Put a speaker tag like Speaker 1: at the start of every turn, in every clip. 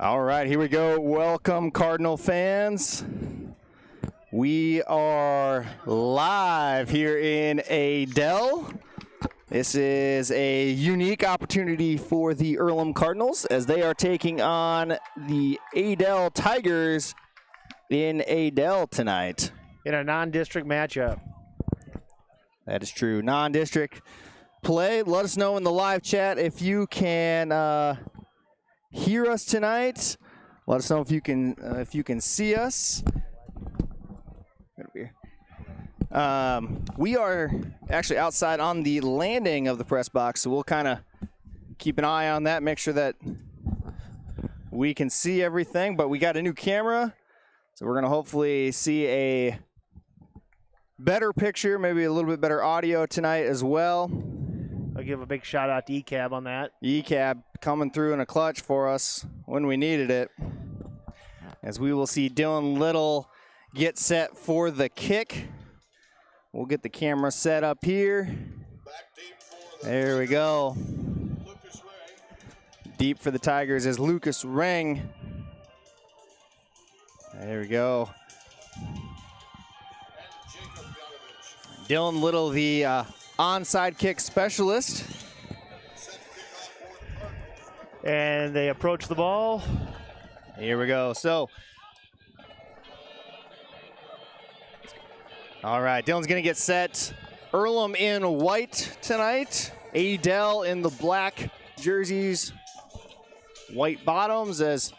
Speaker 1: All right, here we go. Welcome, Cardinal fans. We are live here in Adel. This is a unique opportunity for the Earlham Cardinals as they are taking on the Adel Tigers in Adel tonight.
Speaker 2: In a non-district matchup.
Speaker 1: That is true. Non-district play. Let us know in the live chat if you can hear us tonight. Let us know if you can see us. We are actually outside on the landing of the press box, so we'll kind of keep an eye on that, make sure that we can see everything. But we got a new camera, so we're going to hopefully see a better picture, maybe a little bit better audio tonight as well.
Speaker 2: I'll give a big shout out to ECAB on that.
Speaker 1: ECAB coming through in a clutch for us when we needed it. As we will see Dylan Little get set for the kick. We'll get the camera set up here. There we go. Deep for the Tigers is Lucas Ring. There we go. Dylan Little, the onside kick specialist.
Speaker 2: And they approach the ball.
Speaker 1: Here we go. So, all right, Dylan's going to get set. Earlham in white tonight. Adel in the black jerseys, white bottoms as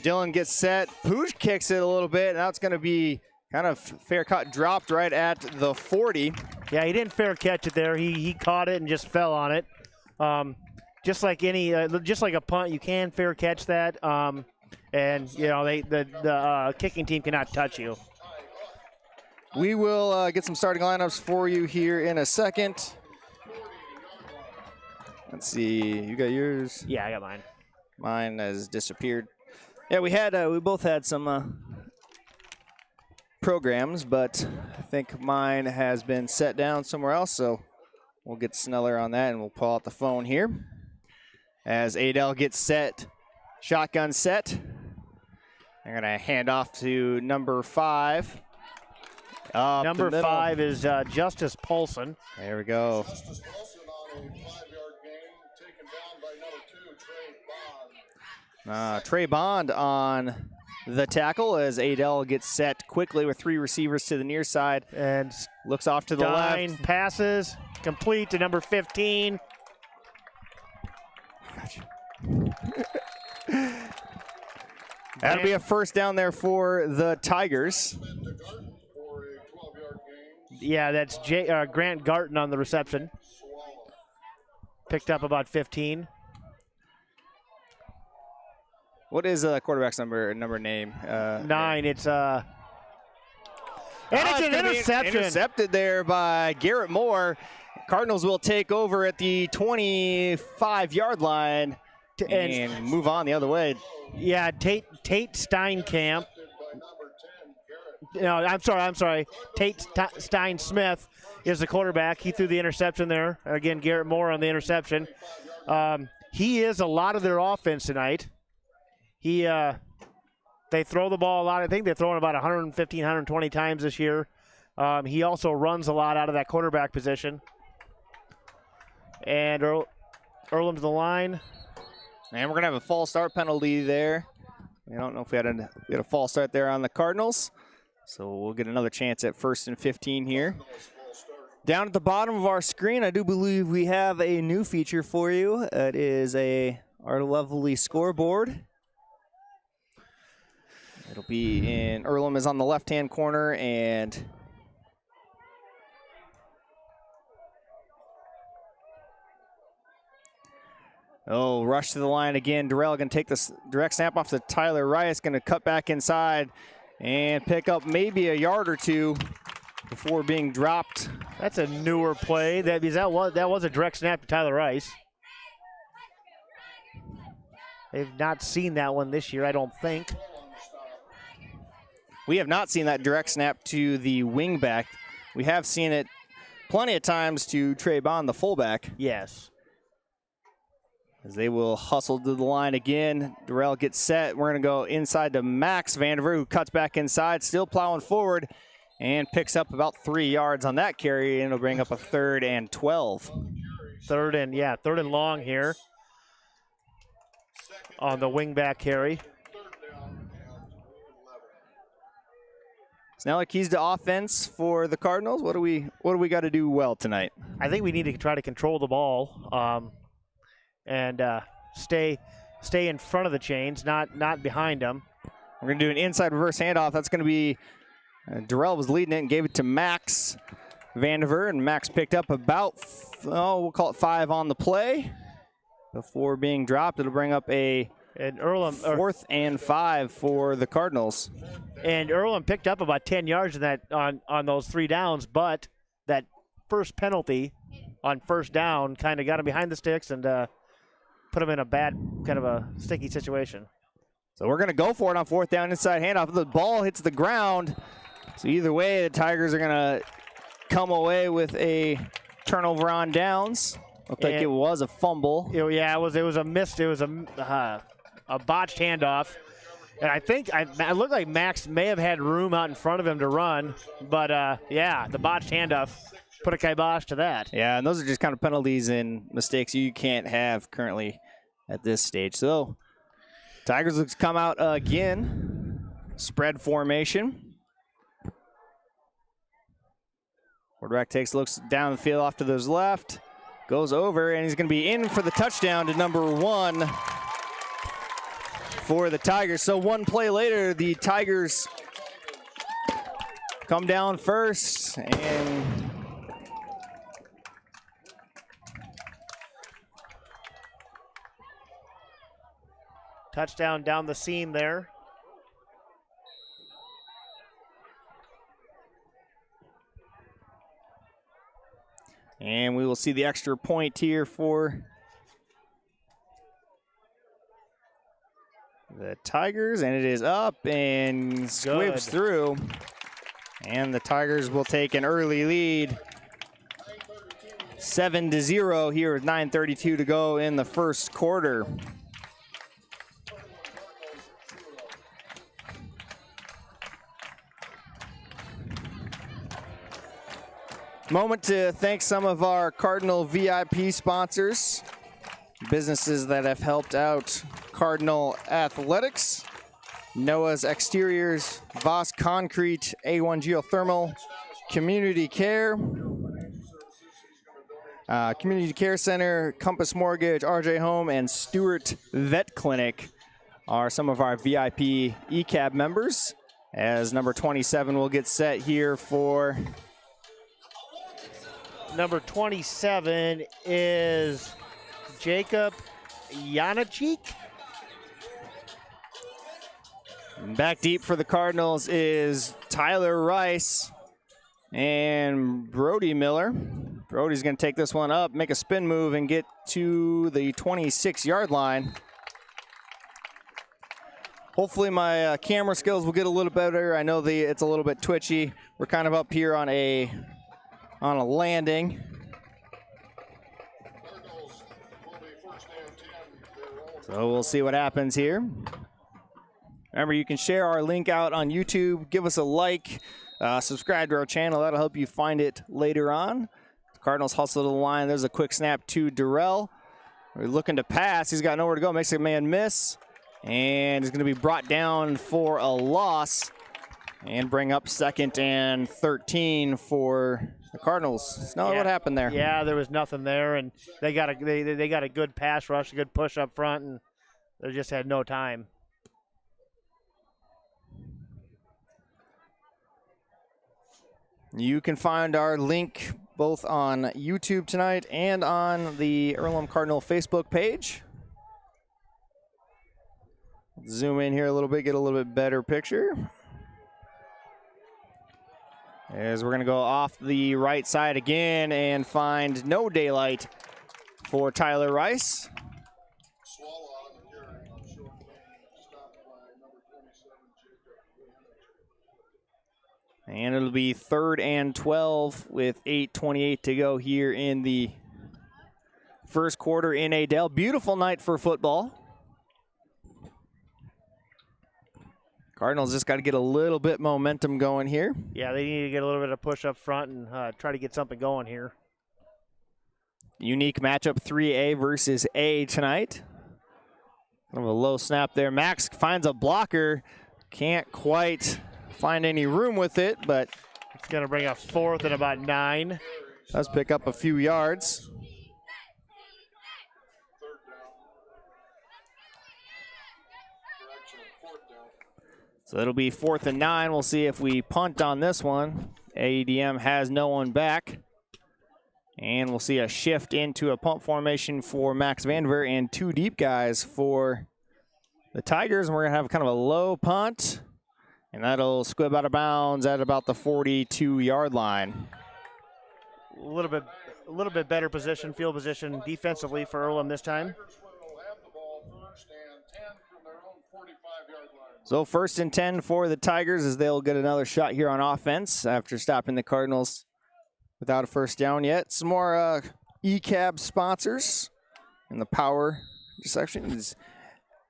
Speaker 1: Dylan gets set. Pooch kicks it a little bit. Now it's going to be kind of fair cut, dropped right at the 40.
Speaker 2: Yeah, he didn't fair catch it there. He caught it and just fell on it. Just like a punt, you can fair catch that. And you know the kicking team cannot touch you.
Speaker 1: We will get some starting lineups for you here in a second. Let's see. You got yours?
Speaker 2: Yeah, I got mine.
Speaker 1: Mine has disappeared. Yeah, we both had some programs, but I think mine has been set down somewhere else, so we'll get Sneller on that and we'll pull out the phone here. As Adel gets set, shotgun set. I'm going to hand off to number 5.
Speaker 2: Number 5 is Justice Paulson.
Speaker 1: There we go.
Speaker 3: Justice Paulson on a 5-yard gain, taken down by number 2, Trey Bond.
Speaker 1: Trey Bond on the tackle as Adel gets set quickly with 3 receivers to the near side
Speaker 2: And
Speaker 1: looks off to the left.
Speaker 2: Passes complete to number 15.
Speaker 1: That'll be a first down there for the Tigers.
Speaker 2: Yeah, that's Grant Garton on the reception. Picked up about 15.
Speaker 1: What is the quarterback's number name?
Speaker 2: 9. It's and it's an interception.
Speaker 1: Intercepted there by Garrett Moore. Cardinals will take over at the 25-yard line and move on the other way.
Speaker 2: Yeah, Tate Steinkamp. No, I'm sorry. Tate Stein-Smith is the quarterback. He threw the interception there. Again, Garrett Moore on the interception. He is a lot of their offense tonight. They throw the ball a lot. I think they're throwing about 115, 120 times this year. He also runs a lot out of that quarterback position. And Earlham to the line.
Speaker 1: And we're going to have a false start penalty there. I don't know if we had a false start there on the Cardinals. So we'll get another chance at 1st and 15 here. Down at the bottom of our screen, I do believe we have a new feature for you. It is our lovely scoreboard. It'll be in Earlham is on the left-hand corner, and rush to the line again. Durrell going to take this direct snap off to Tyler Rice, going to cut back inside and pick up maybe a yard or two before being dropped.
Speaker 2: That's a newer play. That was a direct snap to Tyler Rice. They've not seen that one this year, I don't think.
Speaker 1: We have not seen that direct snap to the wingback. We have seen it plenty of times to Trey Bond, the fullback.
Speaker 2: Yes.
Speaker 1: as they will hustle to the line again. Durrell gets set. We're going to go inside to Max Vandiver, who cuts back inside, still plowing forward, and picks up about 3 yards on that carry, and it'll bring up a 3rd and 12.
Speaker 2: Third and long here on the wingback carry.
Speaker 1: So now, like, keys to offense for the Cardinals. What do we got to do well tonight?
Speaker 2: I think we need to try to control the ball and stay in front of the chains, not behind them.
Speaker 1: We're going to do an inside reverse handoff. That's going to be Durrell was leading it and gave it to Max Vandiver, and Max picked up about, we'll call it 5 on the play before being dropped. It'll bring up a
Speaker 2: Earlham
Speaker 1: 4th and 5 for the Cardinals.
Speaker 2: And Earlham picked up about 10 yards in that on those 3 downs, but that first penalty on first down kind of got him behind the sticks and put him in a bad, kind of a sticky situation.
Speaker 1: So we're going to go for it on 4th down, inside handoff. The ball hits the ground. So either way, the Tigers are going to come away with a turnover on downs. Looked like it was a fumble.
Speaker 2: It was a missed. It was a botched handoff. And I think it looked like Max may have had room out in front of him to run, but the botched handoff put a kibosh to that.
Speaker 1: Yeah, and those are just kind of penalties and mistakes you can't have currently at this stage. So Tigers looks to come out again. Spread formation. Quarterback looks down the field off to his left, goes over, and he's going to be in for the touchdown to number 1 for the Tigers. So one play later, the Tigers come down first, and
Speaker 2: touchdown down the seam there.
Speaker 1: And we will see the extra point here for the Tigers, and it is up and squibs through. And the Tigers will take an early lead, 7-0 here with 9:32 to go in the first quarter. Moment to thank some of our Cardinal VIP sponsors, businesses that have helped out Cardinal Athletics: Noah's Exteriors, Voss Concrete, A1 Geothermal, Community Care, Community Care Center, Compass Mortgage, RJ Home, and Stewart Vet Clinic are some of our VIP ECAB members. As number 27 will get set here for...
Speaker 2: Number 27 is Jacob Janachik.
Speaker 1: Back deep for the Cardinals is Tyler Rice and Brody Miller. Brody's going to take this one up, make a spin move, and get to the 26-yard line. Hopefully my camera skills will get a little better. I know it's a little bit twitchy. We're kind of up here on a landing. So we'll see what happens here. Remember, you can share our link out on YouTube. Give us a like. Subscribe to our channel. That'll help you find it later on. The Cardinals hustle to the line. There's a quick snap to Durrell. We're looking to pass. He's got nowhere to go. Makes a man miss. And he's going to be brought down for a loss and bring up 2nd and 13 for the Cardinals. What happened there?
Speaker 2: Yeah, there was nothing there, and they got a good pass rush, a good push up front, and they just had no time.
Speaker 1: You can find our link both on YouTube tonight and on the Earlham Cardinal Facebook page. Zoom in here a little bit, get a little bit better picture. As we're going to go off the right side again and find no daylight for Tyler Rice. And it'll be 3rd and 12 with 8:28 to go here in the first quarter in Adel. Beautiful night for football. Cardinals just got to get a little bit momentum going here.
Speaker 2: Yeah, they need to get a little bit of push up front and try to get something going here.
Speaker 1: Unique matchup 3A versus A tonight. Kind of a low snap there. Max finds a blocker. Can't quite find any room with it, but
Speaker 2: it's going to bring a 4th and about 9.
Speaker 1: Does pick up a few yards. So it'll be 4th and 9. We'll see if we punt on this one. ADM has no one back. And we'll see a shift into a punt formation for Max Vandiver and 2 deep guys for the Tigers. And we're going to have kind of a low punt. And that'll squib out of bounds at about the 42-yard line.
Speaker 2: A little bit better position, field position defensively for Earlham this time.
Speaker 1: So 1st and 10 for the Tigers as they'll get another shot here on offense after stopping the Cardinals without a first down yet. Some more ECAB sponsors in the power sections.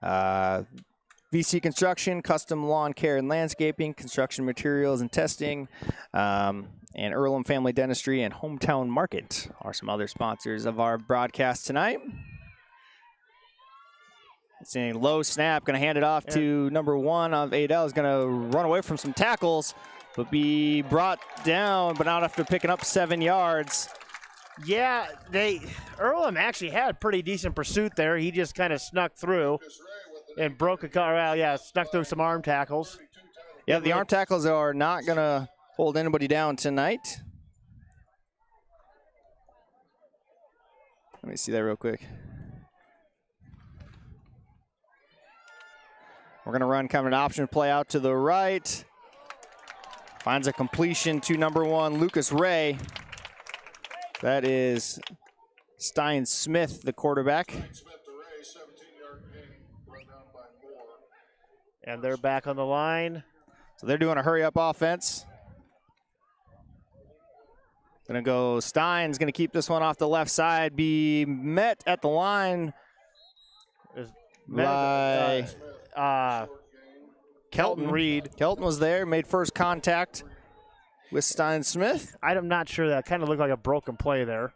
Speaker 1: VC Construction, Custom Lawn Care and Landscaping, Construction Materials and Testing, and Earlham Family Dentistry and Hometown Market are some other sponsors of our broadcast tonight. It's a low snap, going to hand it off to number 1 of Adel. Is going to run away from some tackles, but be brought down, but not after picking up 7 yards.
Speaker 2: Yeah, Earlham actually had pretty decent pursuit there. He just kind of snuck through and broke a car. Well, yeah, snuck through some arm tackles.
Speaker 1: Yeah, the arm tackles are not going to hold anybody down tonight. Let me see that real quick. We're going to run kind of an option play out to the right. Finds a completion to number 1, Lucas Ray. That is Stein Smith, the quarterback.
Speaker 2: And they're back on the line.
Speaker 1: So they're doing a hurry-up offense. Going to go Stein's going to keep this one off the left side. Be met at the line by
Speaker 2: Kelton Reed.
Speaker 1: Kelton was there, made first contact with Stein Smith.
Speaker 2: I'm not sure. That kind of looked like a broken play there.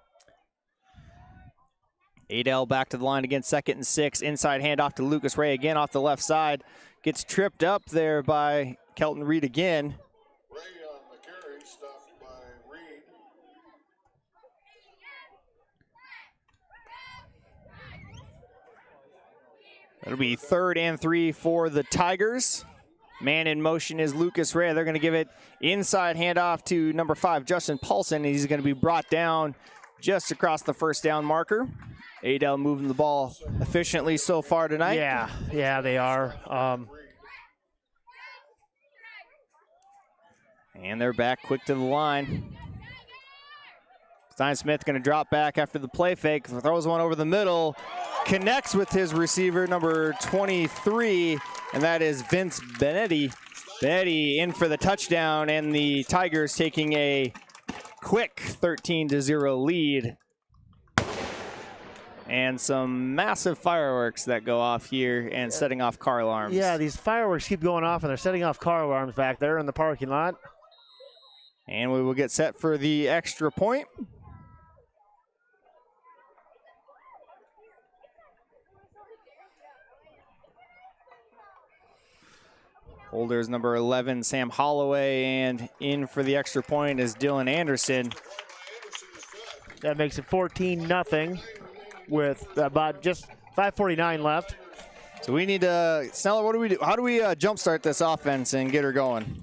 Speaker 1: Adel back to the line again, 2nd and 6. Inside handoff to Lucas Ray again off the left side. Gets tripped up there by Kelton Reed again.
Speaker 3: Ray on the carry, stopped by Reed.
Speaker 1: It'll be 3rd and 3 for the Tigers. Man in motion is Lucas Ray. They're going to give it inside handoff to number 5, Justin Paulson. He's going to be brought down just across the first down marker. Adel moving the ball efficiently so far tonight.
Speaker 2: Yeah, they are.
Speaker 1: And they're back quick to the line. Stein Smith going to drop back after the play fake. Throws one over the middle. Connects with his receiver, number 23, and that is Vince Benetti. Benetti in for the touchdown, and the Tigers taking a quick 13-0 lead. And some massive fireworks that go off here and setting off car alarms.
Speaker 2: Yeah, these fireworks keep going off, and they're setting off car alarms back there in the parking lot.
Speaker 1: And we will get set for the extra point. Holder is number 11, Sam Holloway, and in for the extra point is Dylan Anderson.
Speaker 2: That makes it 14-0 with about just 5:49 left.
Speaker 1: So we need to, Snella, what do we do? How do we jumpstart this offense and get her going?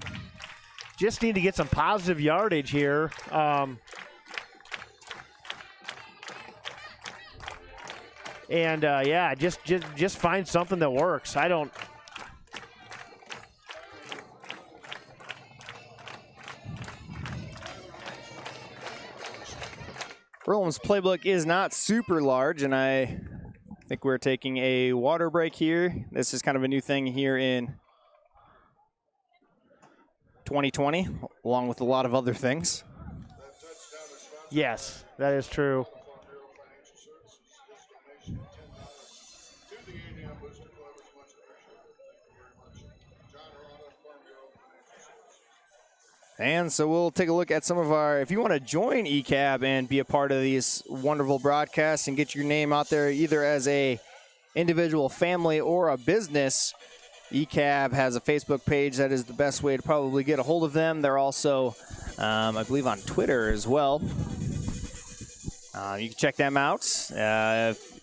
Speaker 2: Just need to get some positive yardage here. Yeah, just find something that works.
Speaker 1: Earlham's playbook is not super large, and I think we're taking a water break here. This is kind of a new thing here in 2020, along with a lot of other things.
Speaker 2: Yes, that is true.
Speaker 1: And so we'll take a look at some of our, if you want to join ECAB and be a part of these wonderful broadcasts and get your name out there either as a individual family or a business, ECAB has a Facebook page. That is the best way to probably get a hold of them. They're also, I believe, on Twitter as well. You can check them out. If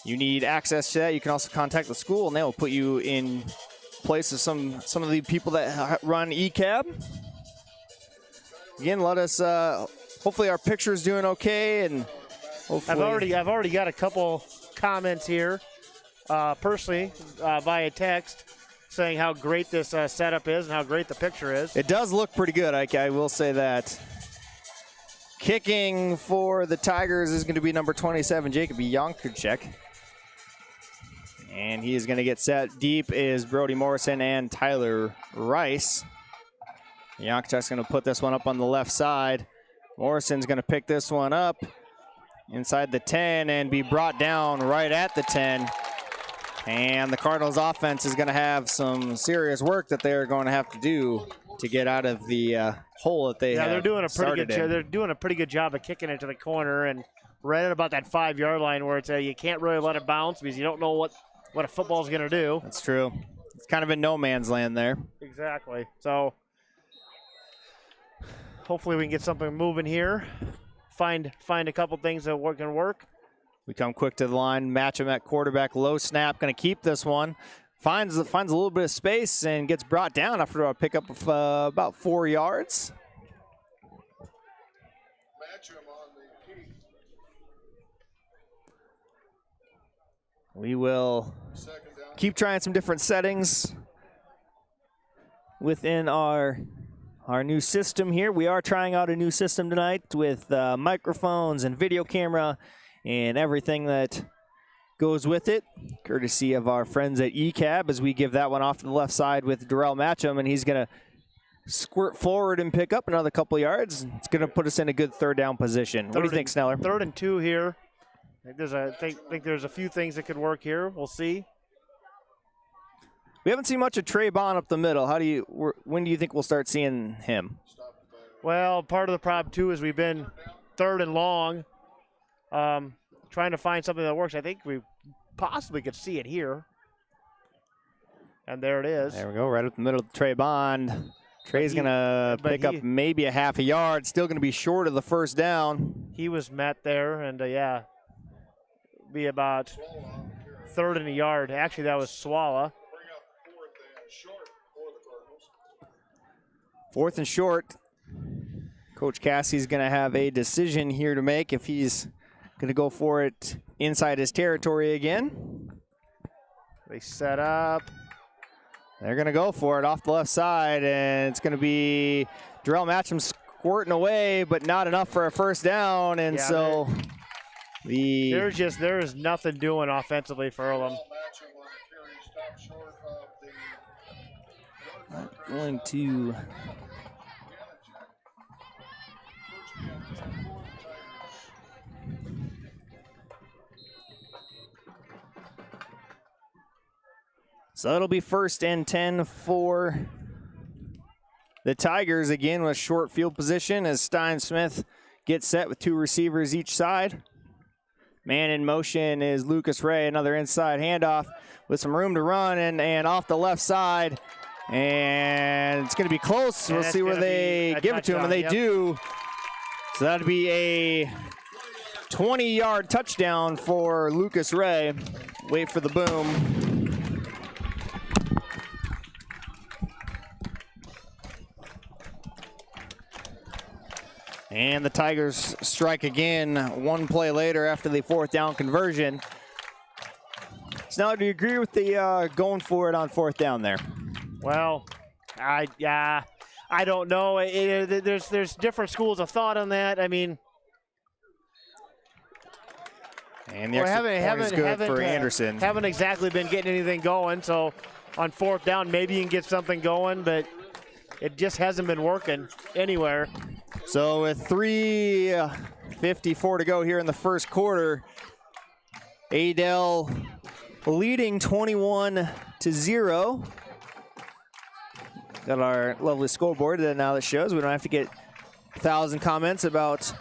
Speaker 1: you need access to that, you can also contact the school, and they will put you in place of some of the people that run ECAB. Again, let us. Hopefully, our picture's doing okay, and hopefully,
Speaker 2: I've already got a couple comments here, personally, via text, saying how great this setup is and how great the picture is.
Speaker 1: It does look pretty good. I will say that. Kicking for the Tigers is going to be number 27, Jacob Jankuchek. And he is going to get set. Deep is Brody Morrison and Tyler Rice. Jankuchek's going to put this one up on the left side. Morrison's going to pick this one up inside the 10 and be brought down right at the 10. And the Cardinals offense is going to have some serious work that they're going to have to do to get out of the hole that they have.
Speaker 2: They're doing a pretty good
Speaker 1: in.
Speaker 2: They're doing a pretty good job of kicking it to the corner and right at about that 5-yard line where it's you can't really let it bounce because you don't know what a football's going to do.
Speaker 1: That's true. It's kind of in no man's land there.
Speaker 2: Exactly. So hopefully we can get something moving here. Find a couple things that can work.
Speaker 1: We come quick to the line, match him at quarterback, low snap, going to keep this one. Finds a little bit of space and gets brought down after a pickup of about 4 yards.
Speaker 3: Match him on the key.
Speaker 1: We will keep trying some different settings within our new system here. We are trying out a new system tonight with microphones and video camera and everything that goes with it, courtesy of our friends at ECAB, as we give that one off to the left side with Darrell Matcham, and he's going to squirt forward and pick up another couple yards. It's going to put us in a good third down position. What do you think, Sneller?
Speaker 2: 3rd and 2 here. I think there's a few things that could work here. We'll see.
Speaker 1: We haven't seen much of Trey Bond up the middle. When do you think we'll start seeing him?
Speaker 2: Well, part of the problem, too, is we've been 3rd and long, trying to find something that works. I think we possibly could see it here. And there it is.
Speaker 1: There we go, right up the middle of Trey Bond. Trey's going to pick up maybe a half a yard. Still going to be short of the first down.
Speaker 2: He was met there, and, be about 3rd and a yard. Actually, that was Swala.
Speaker 1: 4th and short. Coach Cassie's going to have a decision here to make if he's going to go for it inside his territory again.
Speaker 2: They set up.
Speaker 1: They're going to go for it off the left side, and it's going to be Darrell Matcham squirting away, but not enough for a first down, and so
Speaker 2: there is nothing doing offensively for Earlham.
Speaker 1: Not going to. So it'll be 1st and 10 for the Tigers, again with short field position as Stein Smith gets set with 2 receivers each side. Man in motion is Lucas Ray, another inside handoff with some room to run and off the left side. And it's going to be close. We'll see where they give it to him, and they do. So that'd be a 20-yard touchdown for Lucas Ray. Wait for the boom. And the Tigers strike again 1 play later after the 4th down conversion. So now, do you agree with the going for it on 4th down there?
Speaker 2: Well, I don't know. There's different schools of thought on that. I mean,
Speaker 1: and the extra point is good for Anderson.
Speaker 2: Haven't exactly been getting anything going. So on 4th down, maybe you can get something going, but it just hasn't been working anywhere.
Speaker 1: So with 3:54 to go here in the first quarter, Adel leading 21-0. Got our lovely scoreboard that now that shows. We don't have to get 1,000 comments about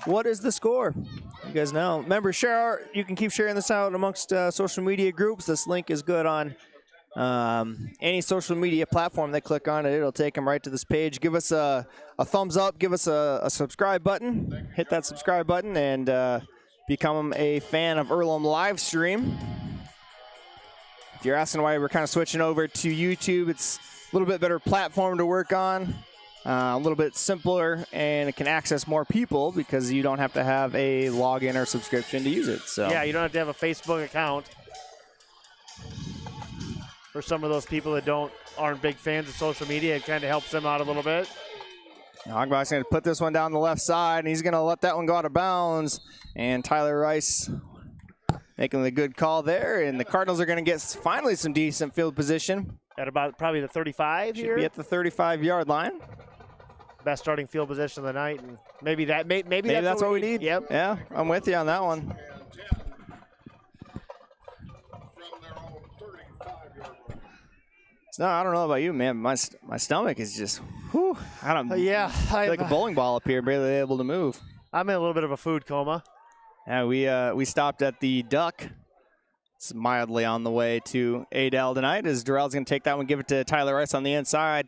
Speaker 1: what is the score. You guys know. Remember, you can keep sharing this out amongst social media groups. This link is good on any social media platform. They click on it, it'll take them right to this page. Give us a thumbs up. Give us a subscribe button. Hit that subscribe button and become a fan of Earlham live stream. If you're asking why we're kind of switching over to YouTube, it's a little bit better platform to work on, a little bit simpler, and it can access more people because you don't have to have a login or subscription to use it. So
Speaker 2: yeah, you don't have to have a Facebook account. For some of those people that aren't big fans of social media, it kind of helps them out a little bit.
Speaker 1: Hogbach's going to put this one down the left side, and he's going to let that one go out of bounds. And Tyler Rice making the good call there, and the Cardinals are going to get finally some decent field position.
Speaker 2: At about probably the 35
Speaker 1: Should
Speaker 2: here.
Speaker 1: be at the 35-yard line.
Speaker 2: Best starting field position of the night, and maybe that's
Speaker 1: what we need.
Speaker 2: Yep.
Speaker 1: Yeah, I'm with you on that one.
Speaker 3: And 10 from their own 35-yard line.
Speaker 1: No, I don't know about you, man. My stomach is just, whew. I don't.
Speaker 2: Yeah,
Speaker 1: I like a bowling ball up here, barely able to move.
Speaker 2: I'm in a little bit of a food coma.
Speaker 1: Yeah, we stopped at the Duck. It's mildly on the way to Adel tonight as Darrell's going to take that one, give it to Tyler Rice on the inside.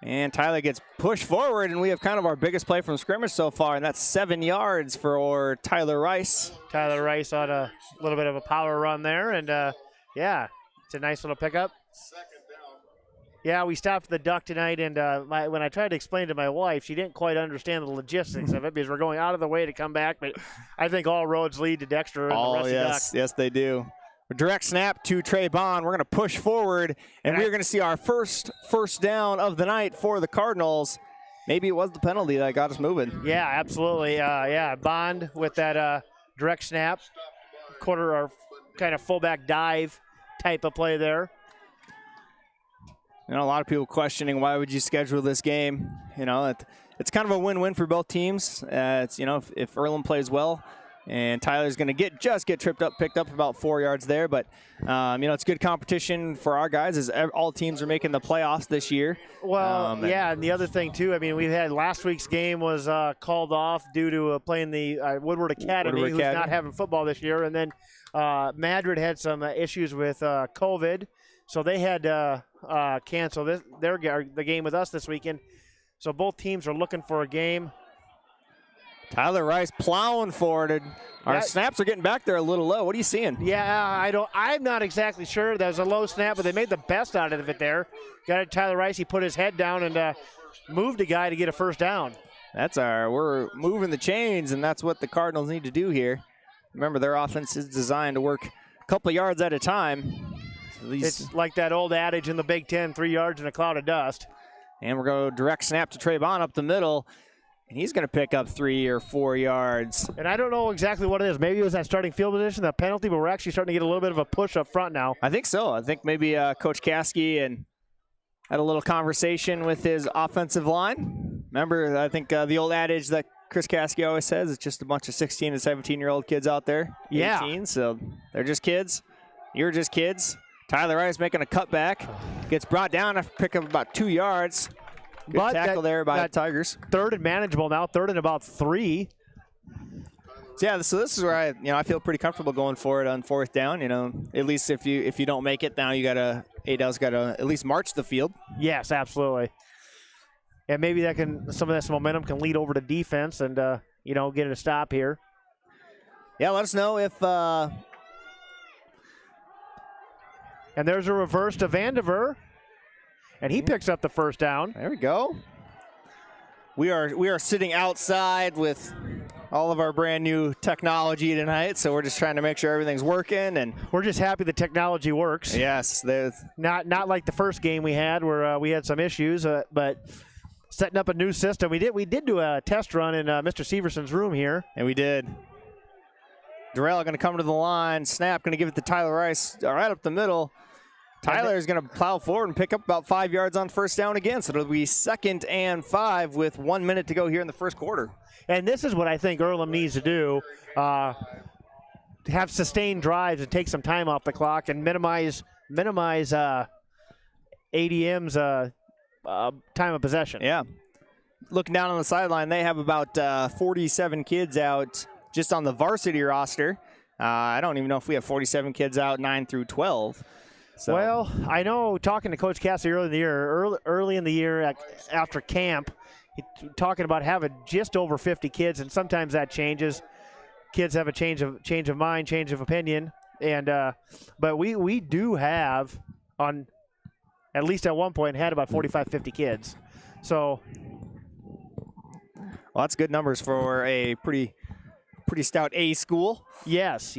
Speaker 1: And Tyler gets pushed forward, and we have kind of our biggest play from scrimmage so far, and that's 7 yards for Tyler Rice.
Speaker 2: Tyler Rice on a little bit of a power run there, and yeah, it's a nice little pickup.
Speaker 3: Second down.
Speaker 2: Yeah, we stopped at the Duck tonight, and when I tried to explain to my wife, she didn't quite understand the logistics of it because we're going out of the way to come back, but I think all roads lead to Dexter and the Rusty Duck.
Speaker 1: Yes, they do. A direct snap to Trey Bond. We're going to push forward, and we're going to see our first down of the night for the Cardinals. Maybe it was the penalty that got us moving.
Speaker 2: Yeah, absolutely. Yeah, Bond with that direct snap, quarter or kind of fullback dive type of play there.
Speaker 1: You know, a lot of people questioning why would you schedule this game. You know, it's kind of a win-win for both teams. It's, you know, if Earlham plays well, and Tyler's going to just get tripped up, picked up about 4 yards there. But, you know, it's good competition for our guys as all teams are making the playoffs this year.
Speaker 2: Well, yeah, and the other thing, too, I mean, we had last week's game was called off due to playing the Woodward Academy, who's not having football this year. And then Madrid had some issues with COVID, so they had cancel the game with us this weekend. So both teams are looking for a game.
Speaker 1: Tyler Rice plowing forward. Our snaps are getting back there a little low. What are you seeing?
Speaker 2: Yeah, I'm not exactly sure. That was a low snap, but they made the best out of it there. Got it, Tyler Rice. He put his head down and moved a guy to get a first down.
Speaker 1: We're moving the chains, and that's what the Cardinals need to do here. Remember, their offense is designed to work a couple of yards at a time.
Speaker 2: It's like that old adage in the Big Ten, 3 yards in a cloud of dust.
Speaker 1: And we're going to direct snap to Trey Bond up the middle, and he's going to pick up 3 or 4 yards.
Speaker 2: And I don't know exactly what it is. Maybe it was that starting field position, that penalty, but we're actually starting to get a little bit of a push up front now.
Speaker 1: I think so. I think maybe Coach Caskey had a little conversation with his offensive line. Remember, I think the old adage that Chris Caskey always says, it's just a bunch of 16 and 17-year-old kids out there.
Speaker 2: Yeah.
Speaker 1: 18, so they're just kids. You're just kids. Tyler Rice making a cutback. Gets brought down after pick up about 2 yards. Good tackle there by the Tigers.
Speaker 2: Third and manageable now. Third and about 3.
Speaker 1: So yeah, so this is where I feel pretty comfortable going for it on fourth down. You know, at least if you don't make it, now Adel's got to at least march the field.
Speaker 2: Yes, absolutely. And maybe some of this momentum can lead over to defense and get it a stop here.
Speaker 1: Yeah, let us know if.
Speaker 2: And there's a reverse to Vandiver, and he picks up the first down.
Speaker 1: There we go. We are sitting outside with all of our brand new technology tonight, so we're just trying to make sure everything's working, and
Speaker 2: we're just happy the technology works.
Speaker 1: Yes, there's
Speaker 2: not like the first game we had where we had some issues, but setting up a new system. We did do a test run in Mr. Severson's room here,
Speaker 1: and we did. Darrell going to come to the line. Snap going to give it to Tyler Rice right up the middle. Tyler is going to plow forward and pick up about 5 yards on first down again. So it'll be 2nd and 5 with 1 minute to go here in the first quarter.
Speaker 2: And this is what I think Earlham needs to do, to have sustained drives and take some time off the clock and minimize ADM's time of possession.
Speaker 1: Yeah. Looking down on the sideline, they have about 47 kids out just on the varsity roster. I don't even know if we have 47 kids out 9 through 12. So.
Speaker 2: Well, I know talking to Coach Cassie early in the year after camp, talking about having just over 50 kids, and sometimes that changes. Kids have a change of mind, change of opinion, and but we do have on at least at one point had about 45, 50 kids. So.
Speaker 1: Well, that's good numbers for a pretty stout A school.
Speaker 2: Yes.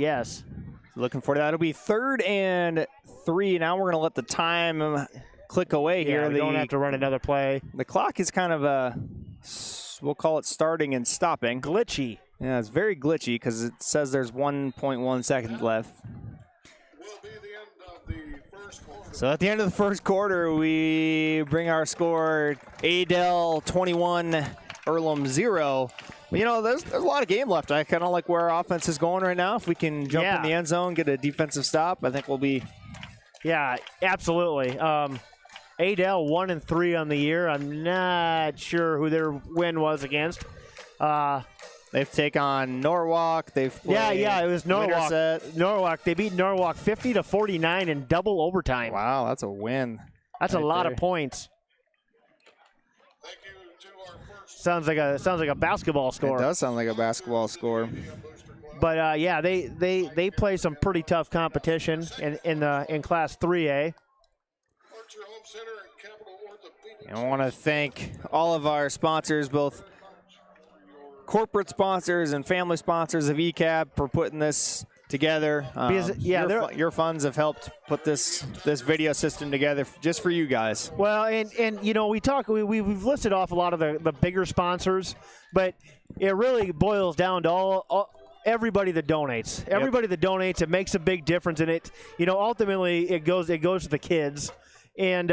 Speaker 1: Looking forward to that. It'll be 3rd and 3. Now we're going to let the time click away here.
Speaker 2: Yeah, we don't have to run another play.
Speaker 1: The clock is kind of we'll call it starting and stopping.
Speaker 2: Glitchy.
Speaker 1: Yeah, it's very glitchy because it says there's 1.1 seconds left.
Speaker 3: Will be the end of the first quarter.
Speaker 1: So at the end of the first quarter, we bring our score Adel 21, Earlham 0. But, you know, there's a lot of game left. I kind of like where our offense is going right now. If we can jump in the end zone, get a defensive stop, I think we'll be.
Speaker 2: Yeah, absolutely. Adel 1-3 on the year. I'm not sure who their win was against.
Speaker 1: They've taken on Norwalk. They've played
Speaker 2: it was Norwalk.
Speaker 1: Winterset.
Speaker 2: Norwalk. They beat Norwalk 50-49 in double overtime.
Speaker 1: Wow, that's a win.
Speaker 2: That's
Speaker 1: right
Speaker 2: a lot
Speaker 1: there.
Speaker 2: of points.
Speaker 3: Thank you to our first
Speaker 2: Sounds like a basketball score.
Speaker 1: It does sound like a basketball score.
Speaker 2: But yeah, they play some pretty tough competition in Class 3A.
Speaker 3: Archer Home Center and Capital Orthopedics.
Speaker 1: And I want to thank all of our sponsors, both corporate sponsors and family sponsors of ECAP, for putting this together. Your funds have helped put this video system together just for you guys.
Speaker 2: Well, and you know, we've listed off a lot of the bigger sponsors, but it really boils down to everybody that donates. Everybody that donates, it makes a big difference in it. You know, ultimately it goes to the kids. And,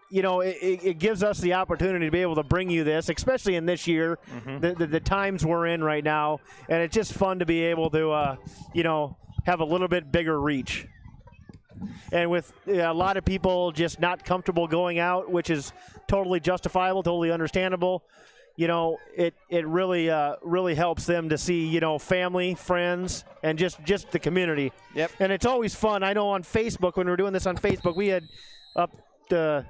Speaker 2: you know, it gives us the opportunity to be able to bring you this, especially in this year, the times we're in right now. And it's just fun to be able to, you know, have a little bit bigger reach. And with a lot of people just not comfortable going out, which is totally justifiable, totally understandable, you know, it really helps them to see, you know, family, friends, and just the community.
Speaker 1: Yep.
Speaker 2: And it's always fun. I know on Facebook, when we were doing this on Facebook, we had up to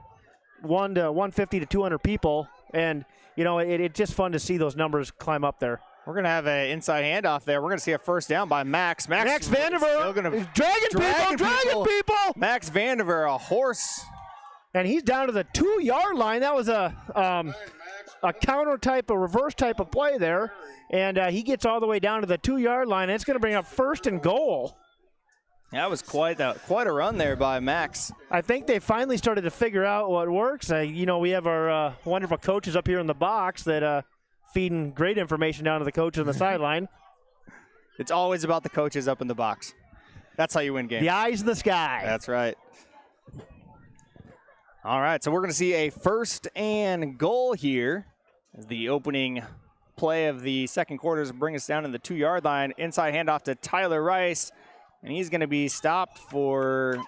Speaker 2: 150 to 200 people, and you know, it's just fun to see those numbers climb up there.
Speaker 1: We're going to have an inside handoff there. We're going to see a first down by Max.
Speaker 2: Max Vandiver dragging people.
Speaker 1: Max Vandiver, a horse.
Speaker 2: And he's down to the 2-yard line. That was a counter type, a reverse type of play there. And he gets all the way down to the 2-yard line, and it's going to bring up 1st and goal.
Speaker 1: That was quite a run there by Max.
Speaker 2: I think they finally started to figure out what works. You know, we have our wonderful coaches up here in the box that feeding great information down to the coach on the sideline.
Speaker 1: It's always about the coaches up in the box. That's how you win games.
Speaker 2: The eyes in the sky.
Speaker 1: That's right. All right, so we're going to see a 1st and goal here as the opening play of the second quarter is bring us down to the 2-yard line. Inside handoff to Tyler Rice. And he's going to be stopped for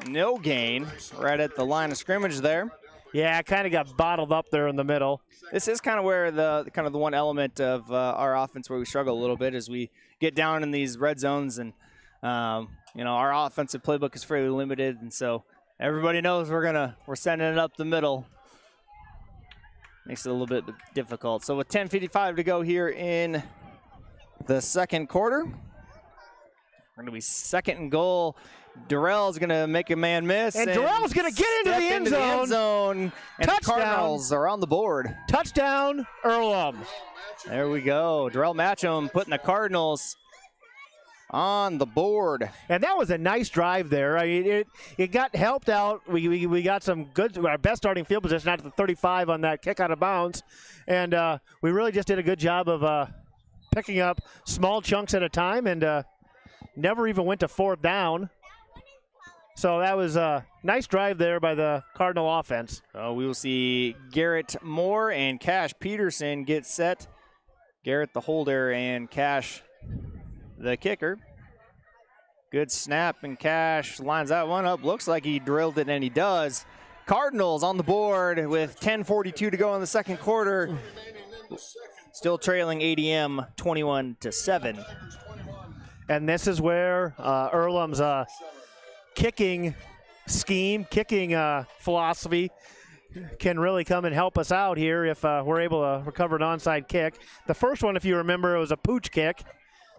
Speaker 1: no gain right at the line of scrimmage there.
Speaker 2: Yeah, kind of got bottled up there in the middle.
Speaker 1: This is kind of where the one element of our offense where we struggle a little bit is we get down in these red zones, and you know, our offensive playbook is fairly limited, and so everybody knows we're sending it up the middle. Makes it a little bit difficult. So with 10:55 to go here in the second quarter. We're going to be 2nd and goal. Darrell's going to make a man miss.
Speaker 2: And Darrell's going to get into the end
Speaker 1: zone. And the Cardinals are on the board.
Speaker 2: Touchdown, Earlham.
Speaker 1: There we go. Darrell Matcham putting the Cardinals on the board.
Speaker 2: And that was a nice drive there. I mean, it got helped out. We got some good, our best starting field position out to the 35 on that kick out of bounds. And we really just did a good job of picking up small chunks at a time, and never even went to 4th down. So that was a nice drive there by the Cardinal offense.
Speaker 1: We will see Garrett Moore and Cash Peterson get set. Garrett the holder and Cash the kicker. Good snap, and Cash lines that one up. Looks like he drilled it, and he does. Cardinals on the board with 10:42 to go in the second quarter. Still trailing ADM 21-7.
Speaker 2: And this is where Earlham's kicking scheme, kicking philosophy can really come and help us out here if we're able to recover an onside kick. The first one, if you remember, it was a pooch kick.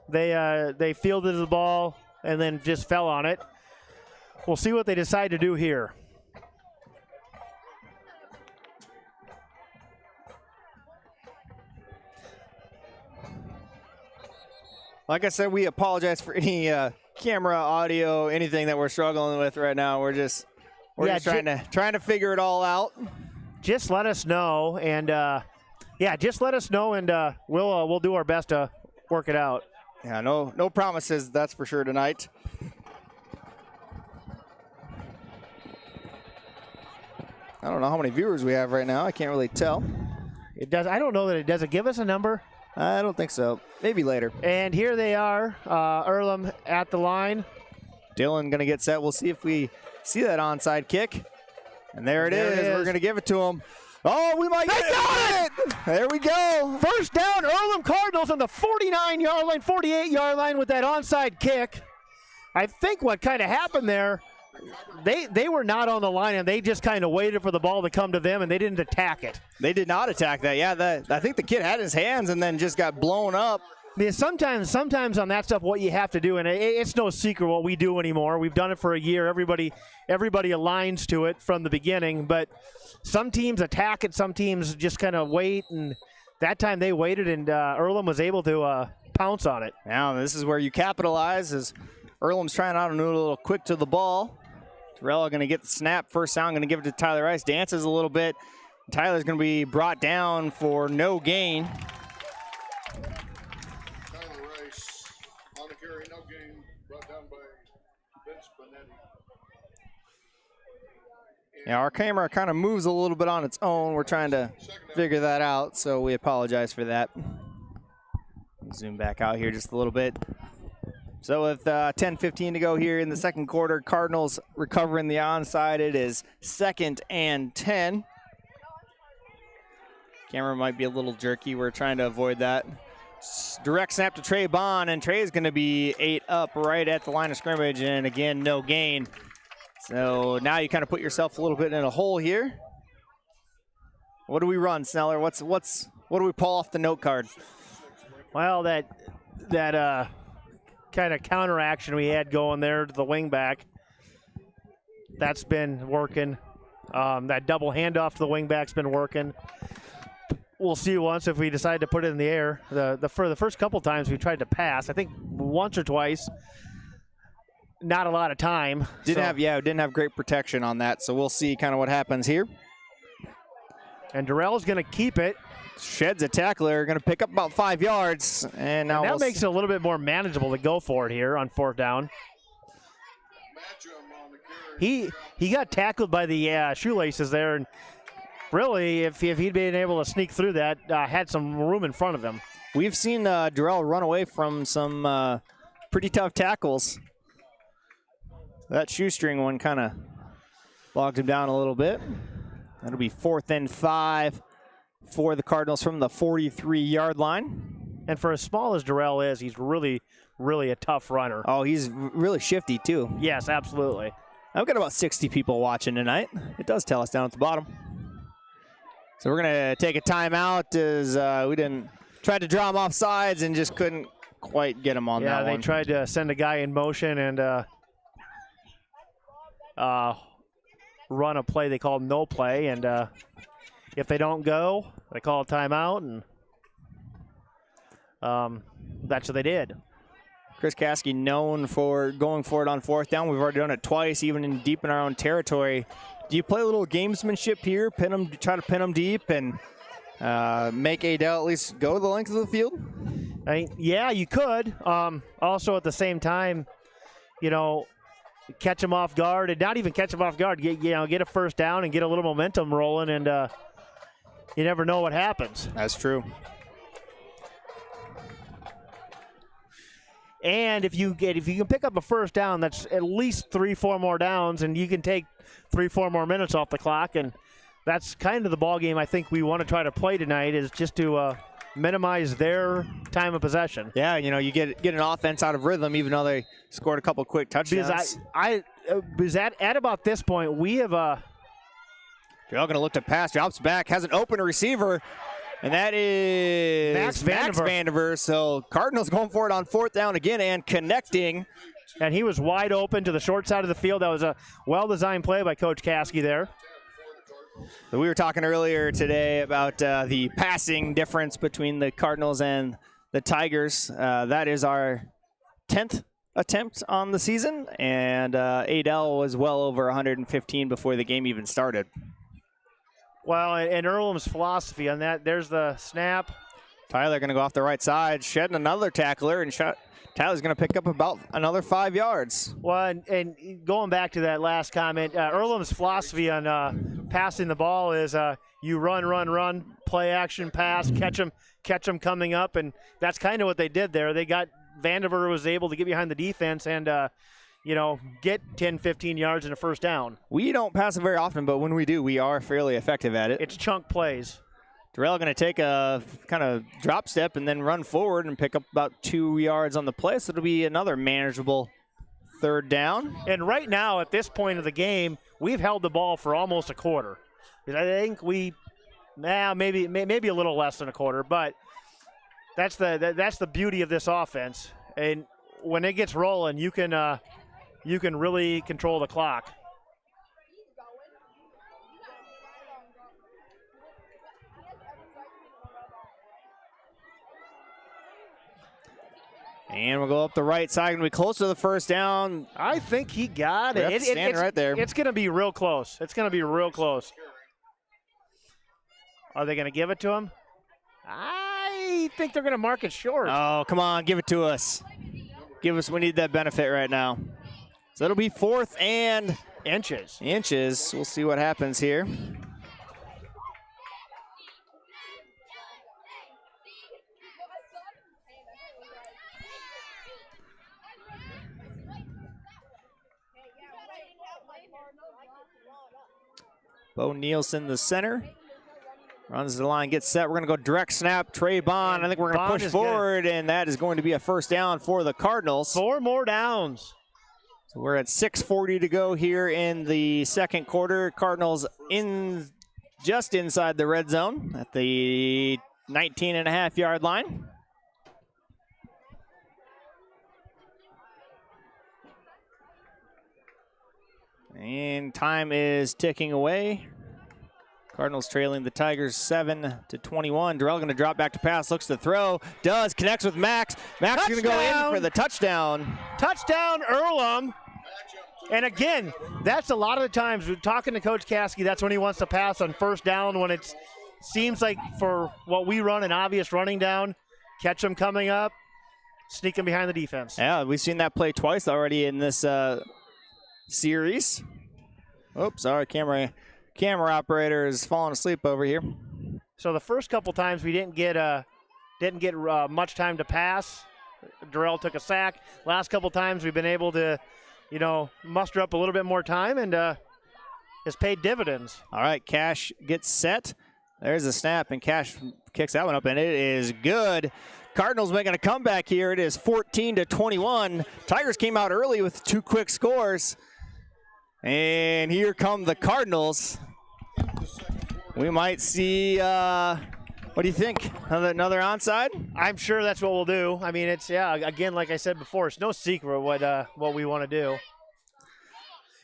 Speaker 2: They fielded the ball and then just fell on it. We'll see what they decide to do here.
Speaker 1: Like I said, we apologize for any camera, audio, anything that we're struggling with right now. We're just trying to figure it all out.
Speaker 2: Just let us know, and just let us know, and we'll do our best to work it out.
Speaker 1: Yeah, no promises, that's for sure tonight. I don't know how many viewers we have right now. I can't really tell.
Speaker 2: It does. I don't know that it doesn't give us a number.
Speaker 1: I don't think so. Maybe later.
Speaker 2: And here they are, Earlham at the line.
Speaker 1: Dylan going to get set. We'll see if we see that onside kick. And there it is. We're going to give it to him. Oh, we might get it! There we go.
Speaker 2: First down, Earlham Cardinals on the 49-yard line, 48-yard line with that onside kick. I think what kind of happened there, they were not on the line, and they just kind of waited for the ball to come to them, and they didn't attack it.
Speaker 1: They did not attack that. Yeah, I think the kid had his hands and then just got blown up.
Speaker 2: Yeah, sometimes on that stuff, what you have to do, and it's no secret what we do anymore. We've done it for a year. Everybody aligns to it from the beginning, but some teams attack it, some teams just kind of wait, and that time they waited, and Earlham was able to pounce on it.
Speaker 1: Now this is where you capitalize, as Earlham's trying out a little quick to the ball. Terrell going to get the snap. First down, going to give it to Tyler Rice. Dances a little bit. Tyler's going to be brought down for no gain.
Speaker 3: Tyler Rice on the carry, no gain, brought down by Vince Bonetti.
Speaker 1: Yeah, our camera kind of moves a little bit on its own. We're trying to figure that out, so we apologize for that. Zoom back out here just a little bit. So with 10:15 to go here in the second quarter, Cardinals recovering the onside. It is 2nd and 10. Camera might be a little jerky. We're trying to avoid that. Direct snap to Trey Bond, and Trey is going to be 8 up right at the line of scrimmage, and again, no gain. So now you kind of put yourself a little bit in a hole here. What do we run, Sneller? What do we pull off the note card?
Speaker 2: Well, that kind of counteraction we had going there to the wing back, that's been working. That double handoff to the wing back's been working. We'll see once if we decide to put it in the air. For the first couple times we tried to pass, I think once or twice, not a lot of time.
Speaker 1: Didn't have great protection on that, so we'll see kind of what happens here.
Speaker 2: And Darrell's going to keep it.
Speaker 1: Sheds a tackler, going to pick up about 5 yards, and now
Speaker 2: that makes it a little bit more manageable to go for it here on 4th down. He got tackled by the shoelaces there, and really, if he'd been able to sneak through that, had some room in front of him.
Speaker 1: We've seen Darrell run away from some pretty tough tackles. That shoestring one kind of bogged him down a little bit. That'll be 4th and 5 for the Cardinals from the 43-yard line.
Speaker 2: And for as small as Darrell is, he's really, really a tough runner.
Speaker 1: Oh, he's really shifty, too.
Speaker 2: Yes, absolutely.
Speaker 1: I've got about 60 people watching tonight. It does tell us down at the bottom. So we're going to take a timeout as we tried to draw him off sides and just couldn't quite get him on that one.
Speaker 2: Yeah, they tried to send a guy in motion and run a play they called no play, and if they don't go, they call a timeout, and that's what they did.
Speaker 1: Chris Caskey known for going for it on 4th down. We've already done it twice, even deep in our own territory. Do you play a little gamesmanship here, try to pin them deep, and make Adel at least go the length of the field?
Speaker 2: Yeah, you could. Also, at the same time, catch them off guard, and not even catch them off guard. Get a first down and get a little momentum rolling, and you never know what happens.
Speaker 1: That's true.
Speaker 2: And if you can pick up a first down, that's at least 3-4 more downs, and you can take 3-4 more minutes off the clock. And that's kind of the ball game I think we want to try to play tonight, is just to minimize their time of possession.
Speaker 1: Yeah, you get an offense out of rhythm, even though they scored a couple quick touchdowns.
Speaker 2: Because at about this point, we have
Speaker 1: Darrell going to look to pass, drops back, has an open receiver, and that is
Speaker 2: Max
Speaker 1: Vandiver. So Cardinals going for it on 4th down again and connecting.
Speaker 2: And he was wide open to the short side of the field. That was a well-designed play by Coach Caskey there.
Speaker 1: So we were talking earlier today about the passing difference between the Cardinals and the Tigers. That is our 10th attempt on the season, and Adel was well over 115 before the game even started.
Speaker 2: Well, and Earlham's philosophy on that, there's the snap.
Speaker 1: Tyler going to go off the right side, shedding another tackler, and Tyler's going to pick up about another 5 yards.
Speaker 2: Well, and going back to that last comment, Earlham's philosophy on passing the ball is you run, play action, pass, catch them coming up, and that's kind of what they did there. Vandiver was able to get behind the defense and get 10, 15 yards in a first down.
Speaker 1: We don't pass it very often, but when we do, we are fairly effective at it.
Speaker 2: It's chunk plays.
Speaker 1: Darrell going to take a kind of drop step and then run forward and pick up about 2 yards on the play, so it'll be another manageable 3rd down.
Speaker 2: And right now, at this point of the game, we've held the ball for almost a quarter. I think maybe a little less than a quarter, but that's the beauty of this offense. And when it gets rolling, you can really control the clock.
Speaker 1: And we'll go up the right side and be close to the first down.
Speaker 2: I think he got it.
Speaker 1: It's right there.
Speaker 2: It's going to be real close. Are they going to give it to him? I think they're going to mark it short.
Speaker 1: Oh, come on, give it to us. We need that benefit right now. So it'll be 4th and
Speaker 2: inches.
Speaker 1: We'll see what happens here. Bo Nielsen, the center, runs the line, gets set. We're going to go direct snap. Trey Bond. I think we're going to push forward, and that is going to be a first down for the Cardinals.
Speaker 2: 4 more downs.
Speaker 1: So we're at 6:40 to go here in the second quarter. Cardinals just inside the red zone at the 19.5-yard line. And time is ticking away. Cardinals trailing the Tigers 7-21. Darrell going to drop back to pass, looks to throw, connects with Max. Max is going to go in for the touchdown.
Speaker 2: Touchdown, Earlham. And again, that's a lot of the times we're talking to Coach Caskey, that's when he wants to pass on first down, when it seems like for what we run, an obvious running down, catch them coming up, sneaking behind the defense.
Speaker 1: Yeah, we've seen that play twice already in this series. Oops, sorry, camera operator is falling asleep over here.
Speaker 2: So the first couple times we didn't get much time to pass. Darrell took a sack. Last couple times we've been able to, muster up a little bit more time, and it's paid dividends.
Speaker 1: All right, Cash gets set. There's a snap, and Cash kicks that one up, and it is good. Cardinals making a comeback here. It is 14-21. Tigers came out early with 2 quick scores. And here come the Cardinals. We might see, what do you think? Another onside?
Speaker 2: I'm sure that's what we'll do. I mean, again, like I said before, it's no secret what we want to do.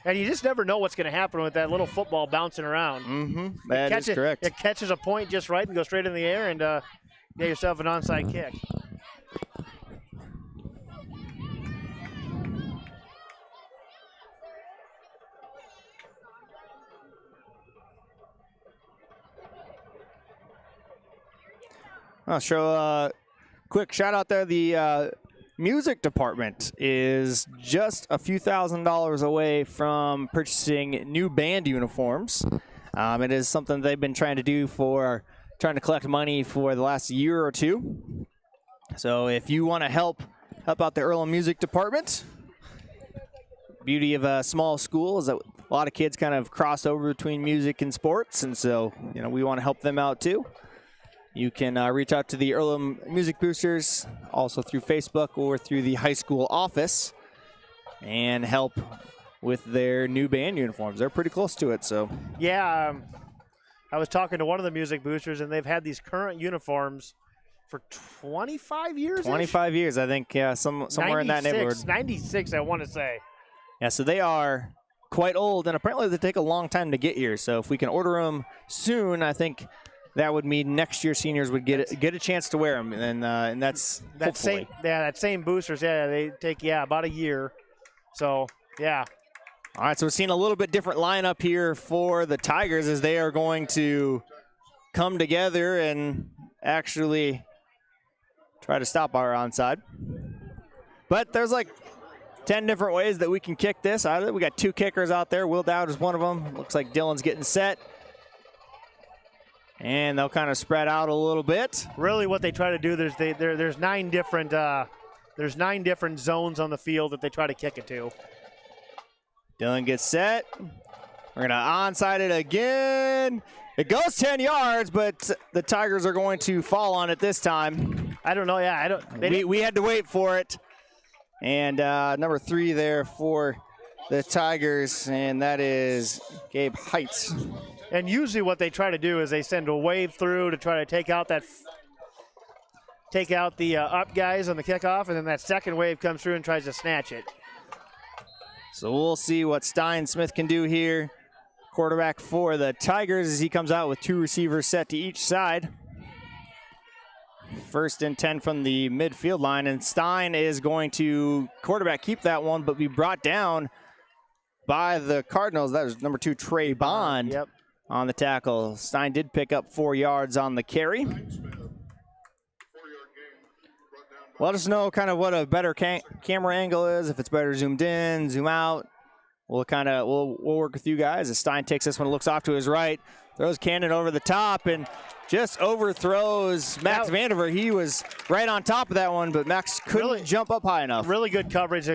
Speaker 2: And you just never know what's going to happen with that little football bouncing around.
Speaker 1: Mm-hmm. That is correct.
Speaker 2: It catches a point just right and goes straight in the air, and get yourself an onside kick.
Speaker 1: I'll show a quick shout out there. The music department is just a few $1,000s away from purchasing new band uniforms. It is something they've been trying to do trying to collect money for the last year or two. So if you want to help help out the Earlham music department. Beauty of a small school is that a lot of kids kind of cross over between music and sports, and so we want to help them out too. You can reach out to the Earlham Music Boosters also through Facebook or through the high school office and help with their new band uniforms. They're pretty close to it, so.
Speaker 2: Yeah, I was talking to one of the music boosters, and they've had these current uniforms for 25 years?
Speaker 1: 25 years, I think, yeah, somewhere in that neighborhood.
Speaker 2: 96, I want to say.
Speaker 1: Yeah, so they are quite old, and apparently they take a long time to get here. So if we can order them soon, I think that would mean next year seniors would get a chance to wear them, and that's hopefully.
Speaker 2: That same boosters, they take about a year. So yeah.
Speaker 1: All right, so we're seeing a little bit different lineup here for the Tigers as they are going to come together and actually try to stop our onside. But there's like 10 different ways that we can kick this. We got 2 kickers out there. Will Dowd is one of them. Looks like Dylan's getting set. And they'll kind of spread out a little bit.
Speaker 2: Really what they try to do, there's 9 different zones on the field that they try to kick it to.
Speaker 1: Dylan gets set. We're going to onside it again. It goes 10 yards, but the Tigers are going to fall on it this time.
Speaker 2: I don't know. Yeah,
Speaker 1: we had to wait for it. And number 3 there for the Tigers, and that is Gabe Heights.
Speaker 2: And usually what they try to do is they send a wave through to try to take out the up guys on the kickoff, and then that second wave comes through and tries to snatch it.
Speaker 1: So we'll see what Stein Smith can do here. Quarterback for the Tigers as he comes out with 2 receivers set to each side. 1st and 10 from the midfield line, and Stein is going to quarterback keep that one, but be brought down by the Cardinals. That was number 2, Trey Bond, on the tackle. Stein did pick up 4 yards on the carry. Let us know kind of what a better camera angle is, if it's better zoomed in, zoom out. We'll work with you guys as Stein takes this one, looks off to his right, throws Cannon over the top, and just overthrows Max Vandiver. He was right on top of that one, but Max couldn't jump up high enough.
Speaker 2: Really good coverage,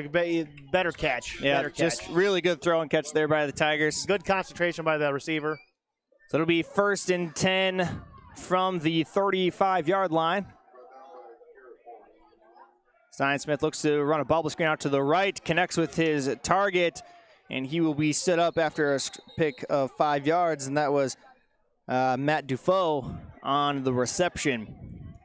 Speaker 2: better catch.
Speaker 1: Yeah,
Speaker 2: better catch.
Speaker 1: Just really good throw and catch there by the Tigers.
Speaker 2: Good concentration by the receiver.
Speaker 1: So it'll be 1st and 10 from the 35-yard line. Stein Smith looks to run a bubble screen out to the right, connects with his target, and he will be stood up after a pick of 5 yards, and that was Matt Dufault on the reception.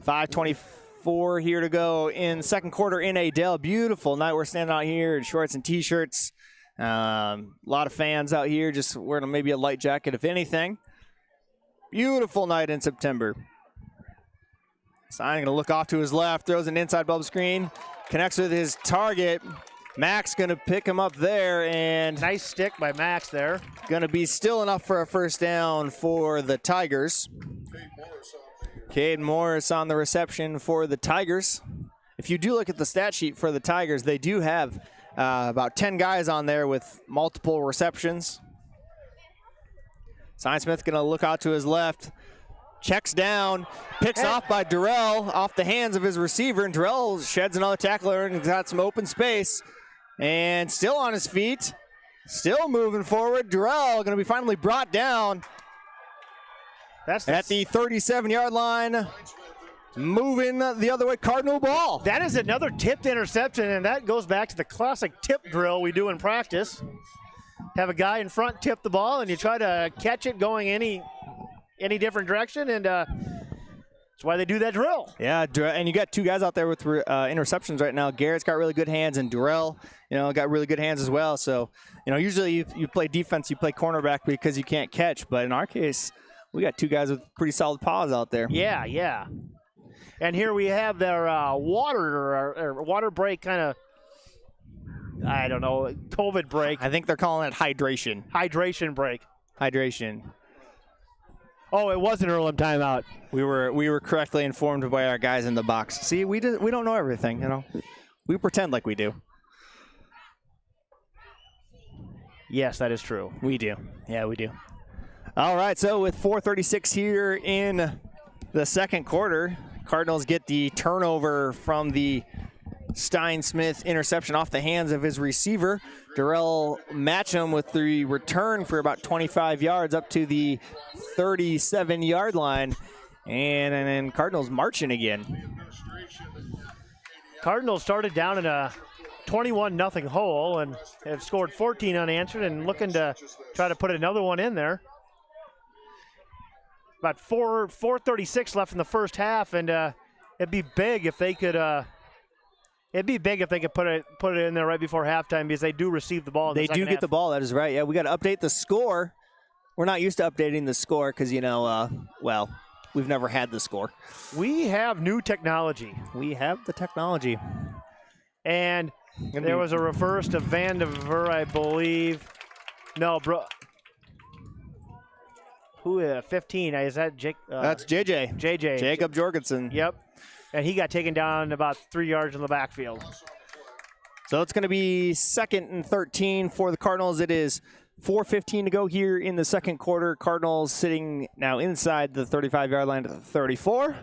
Speaker 1: 5:24 here to go in second quarter in Adel. Beautiful night. We're standing out here in shorts and T-shirts. A lot of fans out here just wearing maybe a light jacket, if anything. Beautiful night in September. Stein going to look off to his left, throws an inside bubble screen, connects with his target. Max going to pick him up there, and
Speaker 2: nice stick by Max there.
Speaker 1: Going to be still enough for a first down for the Tigers. Cade Morris on the reception for the Tigers. If you do look at the stat sheet for the Tigers, they do have about 10 guys on there with multiple receptions. Stein Smith going to look out to his left. Checks down, picks off by Durrell off the hands of his receiver, and Durrell sheds another tackler and got some open space. And still on his feet, still moving forward. Durrell going to be finally brought down at the 37-yard line. Moving the other way, Cardinal ball.
Speaker 2: That is another tipped interception, and that goes back to the classic tip drill we do in practice. Have a guy in front tip the ball, and you try to catch it going any different direction, and that's why they do that drill.
Speaker 1: Yeah, and you got 2 guys out there with interceptions right now. Garrett's got really good hands, and Durrell, got really good hands as well. So, usually you play defense, you play cornerback because you can't catch. But in our case, we got 2 guys with pretty solid paws out there.
Speaker 2: Yeah. And here we have their water break kind of, I don't know, COVID break.
Speaker 1: I think they're calling it hydration.
Speaker 2: Hydration break.
Speaker 1: Hydration.
Speaker 2: Oh, it was an Earlham timeout.
Speaker 1: We were correctly informed by our guys in the box. See, we don't know everything, We pretend like we do.
Speaker 2: Yes, that is true.
Speaker 1: We do. Yeah, we do. All right, so with 4:36 here in the second quarter, Cardinals get the turnover from the Stein-Smith interception off the hands of his receiver. Darrell Matcham with the return for about 25 yards up to the 37-yard line. And then Cardinals marching again.
Speaker 2: Cardinals started down in a 21-0 hole and have scored 14 unanswered and looking to try to put another one in there. About 4:36 left in the first half, and it'd be big if they could. It'd be big if they could put it in there right before halftime, because they do receive the ball.
Speaker 1: They do get the ball. That is right. Yeah, we got to update the score. We're not used to updating the score because well, we've never had the score.
Speaker 2: We have new technology.
Speaker 1: We have the technology.
Speaker 2: And there was a reverse to Vandiver, I believe. No, bro. Who? 15? Is that Jake?
Speaker 1: That's JJ.
Speaker 2: JJ.
Speaker 1: Jacob Jorgensen.
Speaker 2: Yep. And he got taken down about 3 yards in the backfield.
Speaker 1: So it's going to be 2nd and 13 for the Cardinals. It is 4:15 to go here in the second quarter. Cardinals sitting now inside the 35-yard line to the 34.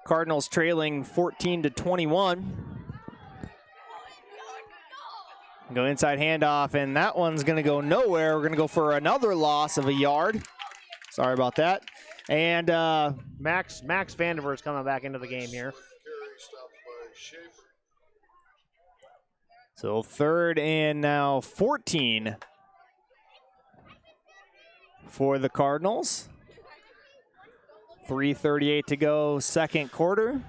Speaker 1: Cardinals trailing 14-21. Go inside handoff, and that one's going to go nowhere. We're going to go for another loss of a yard. Sorry about that. And
Speaker 2: Max Vandiver is coming back into the game here.
Speaker 1: So 3rd and now 14 for the Cardinals. 3:38 to go, second quarter.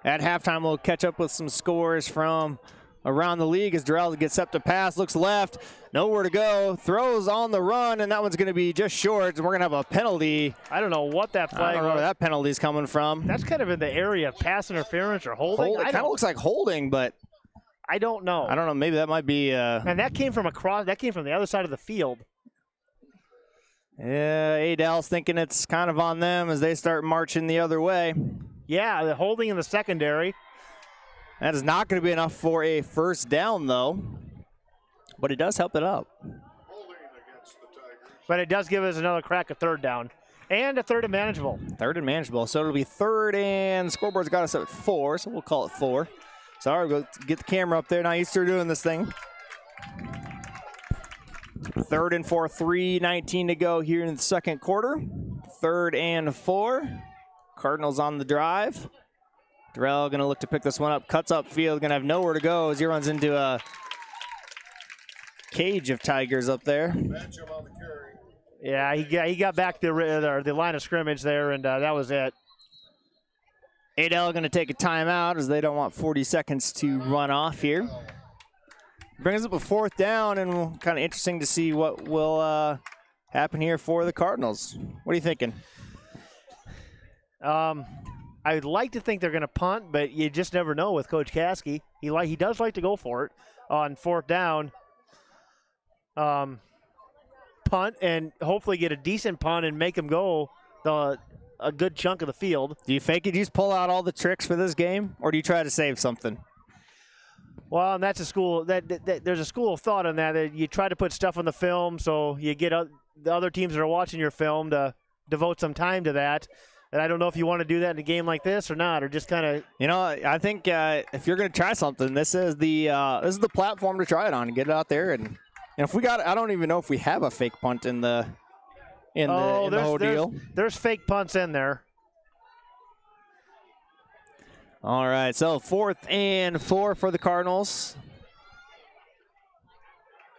Speaker 1: At halftime, we'll catch up with some scores from around the league as Darrell gets up to pass, looks left, nowhere to go, throws on the run, and that one's going to be just short. We're going to have a penalty.
Speaker 2: I don't know what that flag was.
Speaker 1: I don't know where that penalty's coming from.
Speaker 2: That's kind of in the area of pass interference or holding.
Speaker 1: It kind of looks like holding, but
Speaker 2: I don't know.
Speaker 1: I don't know. Maybe that might be.
Speaker 2: And that came from across. That came from the other side of the field.
Speaker 1: Yeah, Adele's thinking it's kind of on them as they start marching the other way.
Speaker 2: Yeah, the holding in the secondary.
Speaker 1: That is not going to be enough for a first down, though. But it does help it up.
Speaker 2: But it does give us another crack at third down. And a third and manageable.
Speaker 1: Third and manageable. So it'll be third, and scoreboard's got us at 4, so we'll call it 4. Sorry, we'll get the camera up there. Not used to doing this thing. 3rd and 4, 3:19 to go here in the second quarter. 3rd and 4. Cardinals on the drive. Darrell going to look to pick this one up. Cuts upfield, going to have nowhere to go as he runs into a cage of Tigers up there.
Speaker 2: Yeah, he got back the line of scrimmage there, and that was it.
Speaker 1: Adele going to take a timeout as they don't want 40 seconds to run off here. Brings up a 4th down, and kind of interesting to see what will happen here for the Cardinals. What are you thinking?
Speaker 2: I'd like to think they're going to punt, but you just never know with Coach Caskey. He does like to go for it on 4th down. Punt and hopefully get a decent punt and make them go a good chunk of the field.
Speaker 1: Do you fake it? Do you just pull out all the tricks for this game, or do you try to save something?
Speaker 2: Well, and that's a school there's a school of thought on that you try to put stuff on the film so you get the other teams that are watching your film to devote some time to that. And I don't know if you want to do that in a game like this or not, or just kind of.
Speaker 1: You know, I think if you're going to try something, this is the platform to try it on. Get it out there, and if we got, I don't even know if we have a fake punt in the whole deal.
Speaker 2: There's fake punts in there.
Speaker 1: All right, so 4th and 4 for the Cardinals.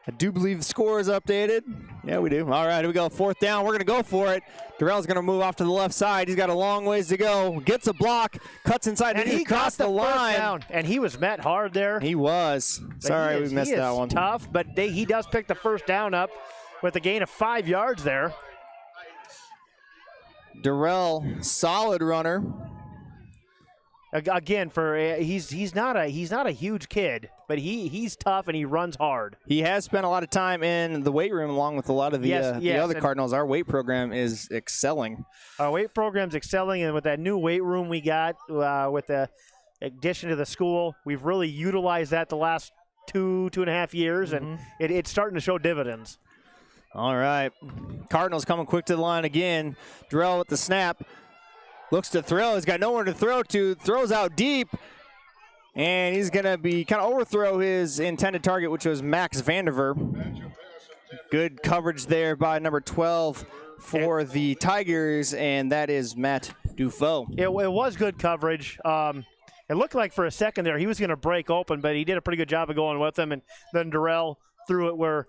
Speaker 1: I do believe the score is updated. Yeah, we do. All right, here we go. 4th down. We're going to go for it. Darrell's going to move off to the left side. He's got a long ways to go. Gets a block. Cuts inside.
Speaker 2: And he crossed the line. Down. And he was met hard there.
Speaker 1: He was. Sorry, we missed that one.
Speaker 2: Tough, but he does pick the first down up with a gain of 5 yards there.
Speaker 1: Darrell, solid runner.
Speaker 2: Again, he's not a huge kid, but he's tough and he runs hard.
Speaker 1: He has spent a lot of time in the weight room along with a lot of the other Cardinals. Our weight program is excelling.
Speaker 2: Our weight program's excelling, and with that new weight room we got with the addition to the school, we've really utilized that the last two and a half years, and it's starting to show dividends.
Speaker 1: All right. Cardinals coming quick to the line again. Darrell with the snap. Looks to throw. He's got nowhere to throw to. Throws out deep. And he's going to be kind of overthrow his intended target, which was Max Vanderver. Good coverage there by number 12 for the Tigers, and that is Matt Dufault.
Speaker 2: It was good coverage. It looked like for a second there he was going to break open, but he did a pretty good job of going with him, and then Darrell threw it where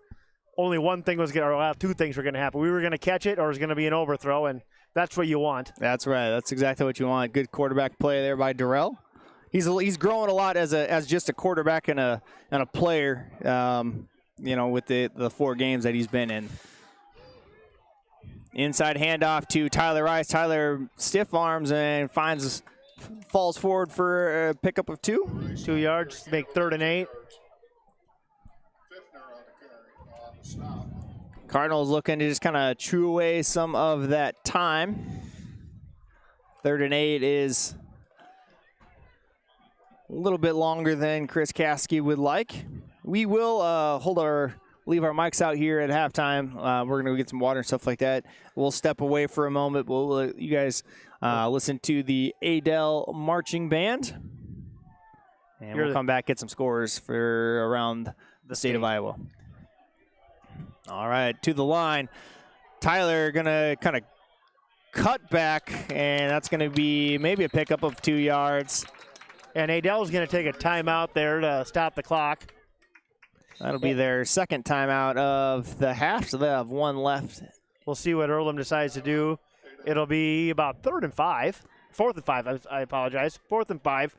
Speaker 2: only one thing was going to, or two things were going to happen. We were going to catch it, or it was going to be an overthrow, and that's what you want.
Speaker 1: That's right. That's exactly what you want. Good quarterback play there by Darrell. He's growing a lot as just a quarterback and a player. With the 4 games that he's been in. Inside handoff to Tyler Rice. Tyler stiff arms and falls forward for a pickup of 2.
Speaker 2: 2 yards to make 3rd and 8.
Speaker 1: Cardinals looking to just kind of chew away some of that time. 3rd and 8 is a little bit longer than Chris Caskey would like. We will leave our mics out here at halftime. We're going to go get some water and stuff like that. We'll step away for a moment. We'll let you guys listen to the Adele Marching Band. And we'll come back, get some scores for around the state of Iowa. All right, to the line. Tyler going to kind of cut back, and that's going to be maybe a pickup of 2 yards.
Speaker 2: And Adele's going to take a timeout there to stop the clock.
Speaker 1: That'll be their second timeout of the half, so they have 1 left.
Speaker 2: We'll see what Earlham decides to do. It'll be about 4th and 5. I apologize. 4th and 5.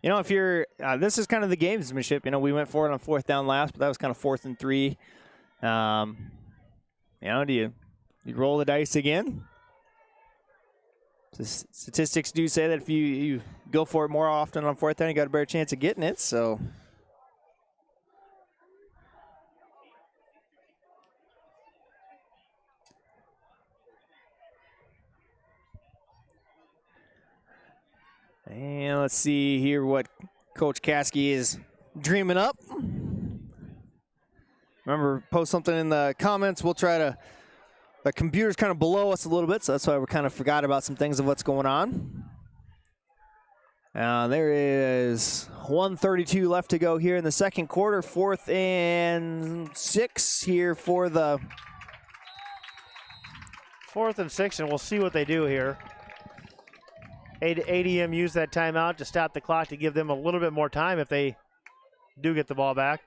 Speaker 1: If you're this is kind of the gamesmanship. We went for it on 4th down last, but that was kind of 4th and 3. Do you roll the dice again? The statistics do say that if you go for it more often on 4th down, you got a better chance of getting it. So, and let's see here what Coach Caskey is dreaming up. Remember, post something in the comments. We'll try to. The computer's kind of below us a little bit, so that's why we kind of forgot about some things of what's going on. There is 1:32 left to go here in the second quarter. 4th and 6 here for the
Speaker 2: 4th and 6, and we'll see what they do here. ADM used that timeout to stop the clock to give them a little bit more time if they do get the ball back.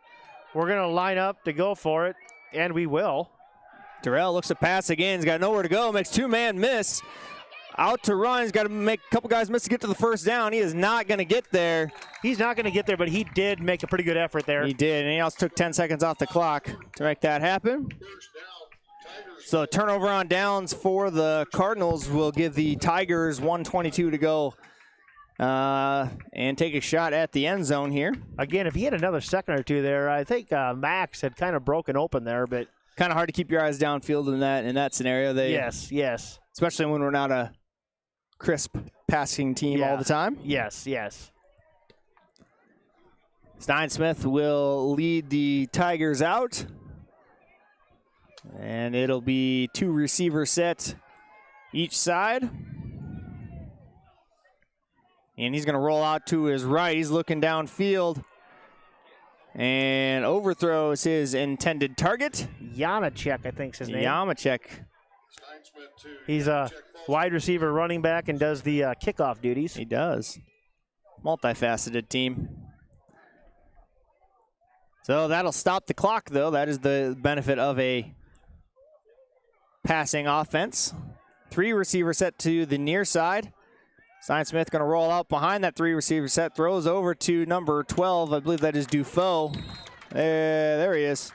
Speaker 2: We're going to line up to go for it, and we will.
Speaker 1: Darrell looks to pass again. He's got nowhere to go. Makes 2-man miss. Out to run. He's got to make a couple guys miss to get to the first down. He is not going to get there.
Speaker 2: He's not going to get there, but he did make a pretty good effort there.
Speaker 1: He did, and he also took 10 seconds off the clock to make that happen. So turnover on downs for the Cardinals will give the Tigers 1:22 to go and take a shot at the end zone here.
Speaker 2: Again, if he had another second or two there, I think Max had kind of broken open there, but
Speaker 1: kind of hard to keep your eyes downfield in that scenario.
Speaker 2: Yes.
Speaker 1: Especially when we're not a crisp passing team all the time.
Speaker 2: Yes.
Speaker 1: Steinsmith will lead the Tigers out. And it'll be 2 receiver set each side. And he's going to roll out to his right. He's looking downfield. And overthrows his intended target.
Speaker 2: Janacek, I think is his name.
Speaker 1: Janacek.
Speaker 2: He's a wide receiver running back and does the kickoff duties.
Speaker 1: He does. Multifaceted team. So that'll stop the clock, though. That is the benefit of a passing offense. 3 receiver set to the near side. Steinsmith going to roll out behind that 3 receiver set. Throws over to number 12. I believe that is Dufault. There he is.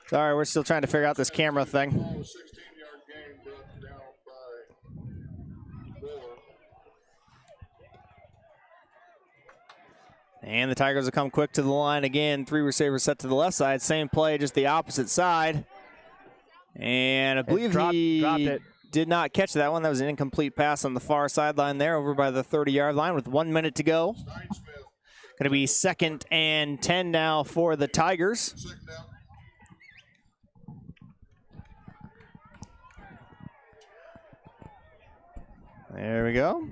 Speaker 1: Sorry, we're still trying to figure out this camera thing.
Speaker 3: 16-yard gain brought down by Buller.
Speaker 1: And the Tigers will come quick to the line again. 3 receivers set to the left side. Same play, just the opposite side. And I believe
Speaker 2: dropped it.
Speaker 1: did not catch that one. That was an incomplete pass on the far sideline there over by the 30-yard line with 1 minute to go. Going to be 2nd and 10 now for the Tigers. There we go.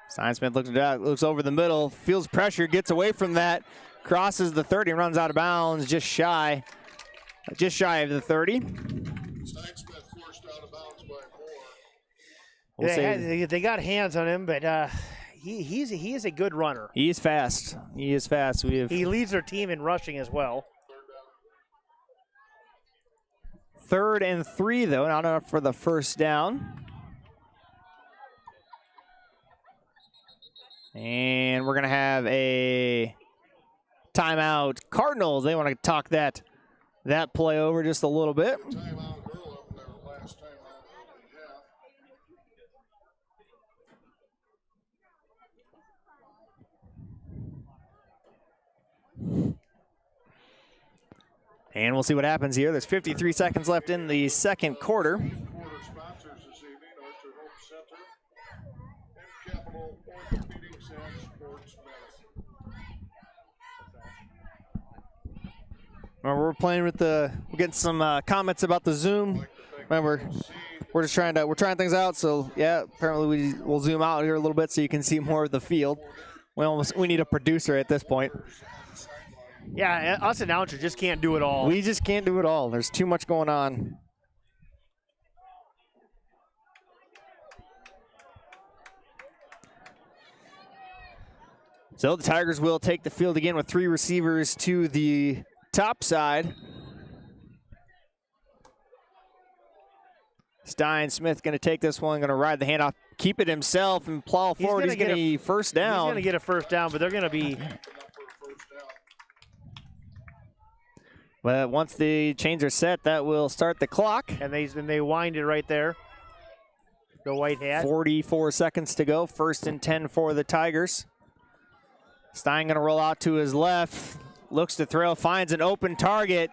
Speaker 1: Smith looks over the middle, feels pressure, gets away from that, crosses the 30, runs out of bounds, just shy of the 30.
Speaker 3: Smith forced out of bounds by 4.
Speaker 2: They got hands on him, but he is a good runner.
Speaker 1: He is fast. He is fast.
Speaker 2: He leads their team in rushing as well.
Speaker 1: 3rd and 3, though, not enough for the first down. And we're going to have a timeout. Cardinals, they want to talk that play over just a little bit.
Speaker 3: Timeout Earlham, their last timeout of the half.
Speaker 1: And we'll see what happens here. There's 53 seconds left in the second quarter.
Speaker 3: Quarter sponsors this evening, Archer Hope Center and Capital Orthopedics and Sports Medicine.
Speaker 1: Remember, we're getting some comments about the Zoom. Remember, we're trying things out. So yeah, apparently we'll zoom out here a little bit so you can see more of the field. We need a producer at this point.
Speaker 2: Yeah, us announcers just can't do it all.
Speaker 1: We just can't do it all. There's too much going on. So the Tigers will take the field again with 3 receivers to the top side. Smith going to take this one, going to ride the handoff, keep it himself, and plow forward. He's going to get a first down.
Speaker 2: He's going to get a first down, but they're going to be...
Speaker 1: But once the chains are set, that will start the clock.
Speaker 2: And they wind it right there. The white hat.
Speaker 1: 44 seconds to go. 1st and 10 for the Tigers. Stein going to roll out to his left. Looks to throw, finds an open target.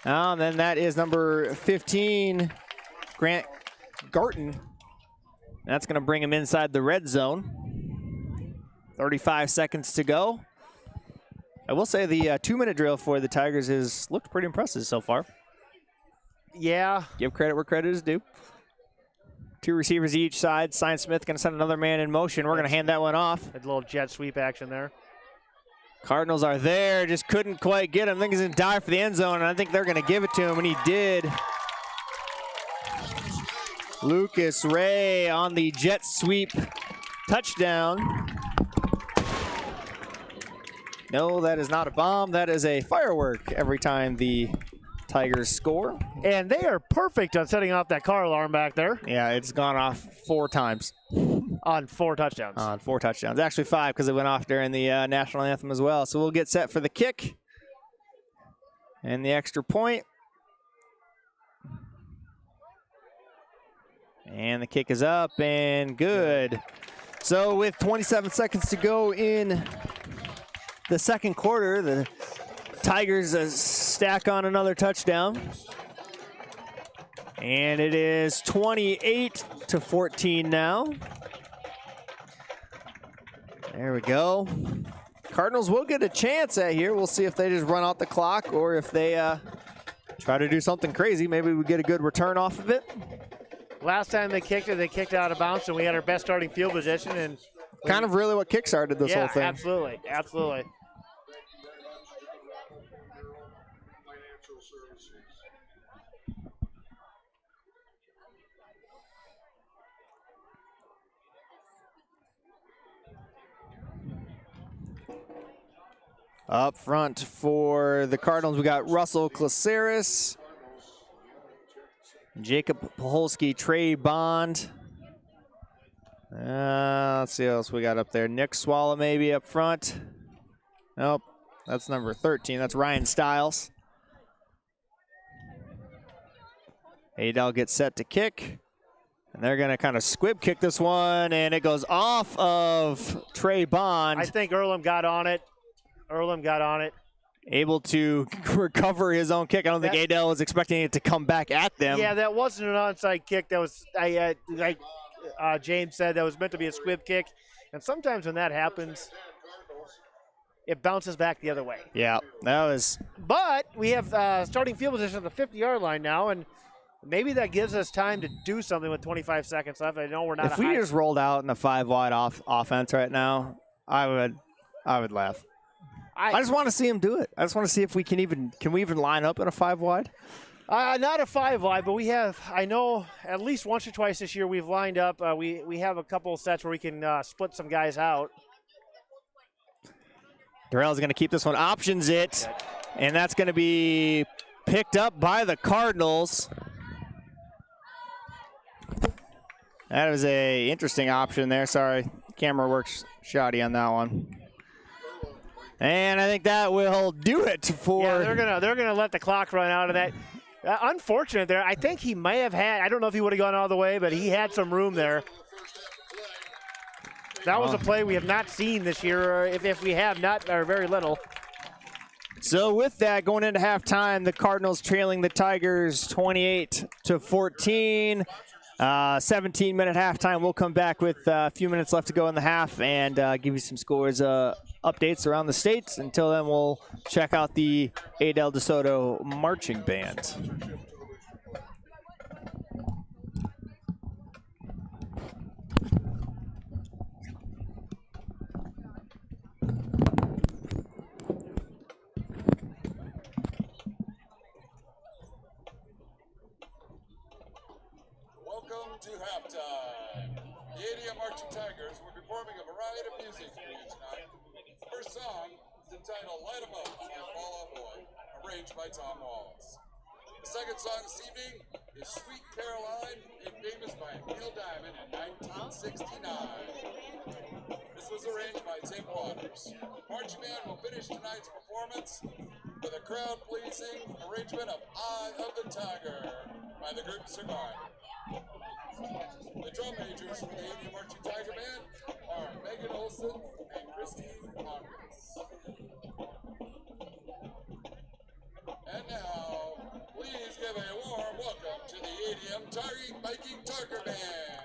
Speaker 1: And then that is number 15, Grant Garton. That's going to bring him inside the red zone. 35 seconds to go. I will say the 2-minute drill for the Tigers has looked pretty impressive so far.
Speaker 2: Yeah.
Speaker 1: Give credit where credit is due. 2 receivers each side. Smith going to send another man in motion. We're going to hand that one off.
Speaker 2: A little jet sweep action there.
Speaker 1: Cardinals are there, just couldn't quite get him. I think he's going to dive for the end zone, and I think they're going to give it to him, and he did. Lucas Ray on the jet sweep touchdown. No, that is not a bomb. That is a firework every time the Tigers score.
Speaker 2: And they are perfect on setting off that car alarm back there.
Speaker 1: Yeah, it's gone off 4 times.
Speaker 2: On 4 touchdowns.
Speaker 1: On 4 touchdowns. Actually 5 because it went off during the national anthem as well. So we'll get set for the kick. And the extra point. And the kick is up and good. So with 27 seconds to go in the second quarter, the Tigers stack on another touchdown. And it is 28-14 now. There we go. Cardinals will get a chance at here. We'll see if they just run out the clock or if they try to do something crazy. Maybe we get a good return off of it.
Speaker 2: Last time they kicked it out of bounds, and we had our best starting field position. And
Speaker 1: kind of really what kick-started this whole thing.
Speaker 2: Yeah, absolutely, absolutely.
Speaker 1: Up front for the Cardinals, we got Russell Claceris, Jacob Polsky, Trey Bond. Let's see what else we got up there. Nick Swallow maybe up front. Nope, that's number 13. That's Ryan Stiles. Adel gets set to kick. And they're going to kind of squib kick this one, and it goes off of Trey Bond.
Speaker 2: I think Earlham got on it.
Speaker 1: able to recover his own kick. I don't think Adel was expecting it to come back at them.
Speaker 2: Yeah, that wasn't an onside kick. That was, like James said, that was meant to be a squib kick. And sometimes when that happens, it bounces back the other way.
Speaker 1: Yeah, that was.
Speaker 2: But we have starting field position at the 50-yard line now, and maybe that gives us time to do something with 25 seconds left. I know we're not.
Speaker 1: If we just rolled out in a 5-wide offense right now, I would laugh. I just want to see him do it. I just want to see if we can we even line up in a 5-wide?
Speaker 2: Not a 5-wide, but we have, I know at least once or twice this year we've lined up. We have a couple of sets where we can split some guys out.
Speaker 1: Darrell's going to keep this one, options it, and that's going to be picked up by the Cardinals. That was a interesting option there. Sorry, camera works shoddy on that one. And I think that will do it for.
Speaker 2: Yeah, they're gonna let the clock run out of that. Unfortunate there. I think he may have had. I don't know if he would have gone all the way, but he had some room there. That was a play we have not seen this year, or if we have not, or very little.
Speaker 1: So with that, going into halftime, the Cardinals trailing the Tigers 28-14. 17-minute halftime. We'll come back with a few minutes left to go in the half and give you some scores updates around the states. Until then, we'll check out the Adel DeSoto marching band.
Speaker 4: Welcome to halftime. The ADM Marching Tigers will be performing a variety of music for you tonight. The first song is entitled Light 'Em Up by Fall Out Boy, arranged by Tom Walls. The second song this evening is Sweet Caroline, made famous by Neil Diamond in 1969. This was arranged by Tim Waters. Marching band will finish tonight's performance with a crowd-pleasing arrangement of Eye of the Tiger by the group Cigar. The drum majors for the ADM Marching Tiger Band are Megan Olson and Christine Congress. And now, please give a warm welcome to the ADM Viking Tiger Band.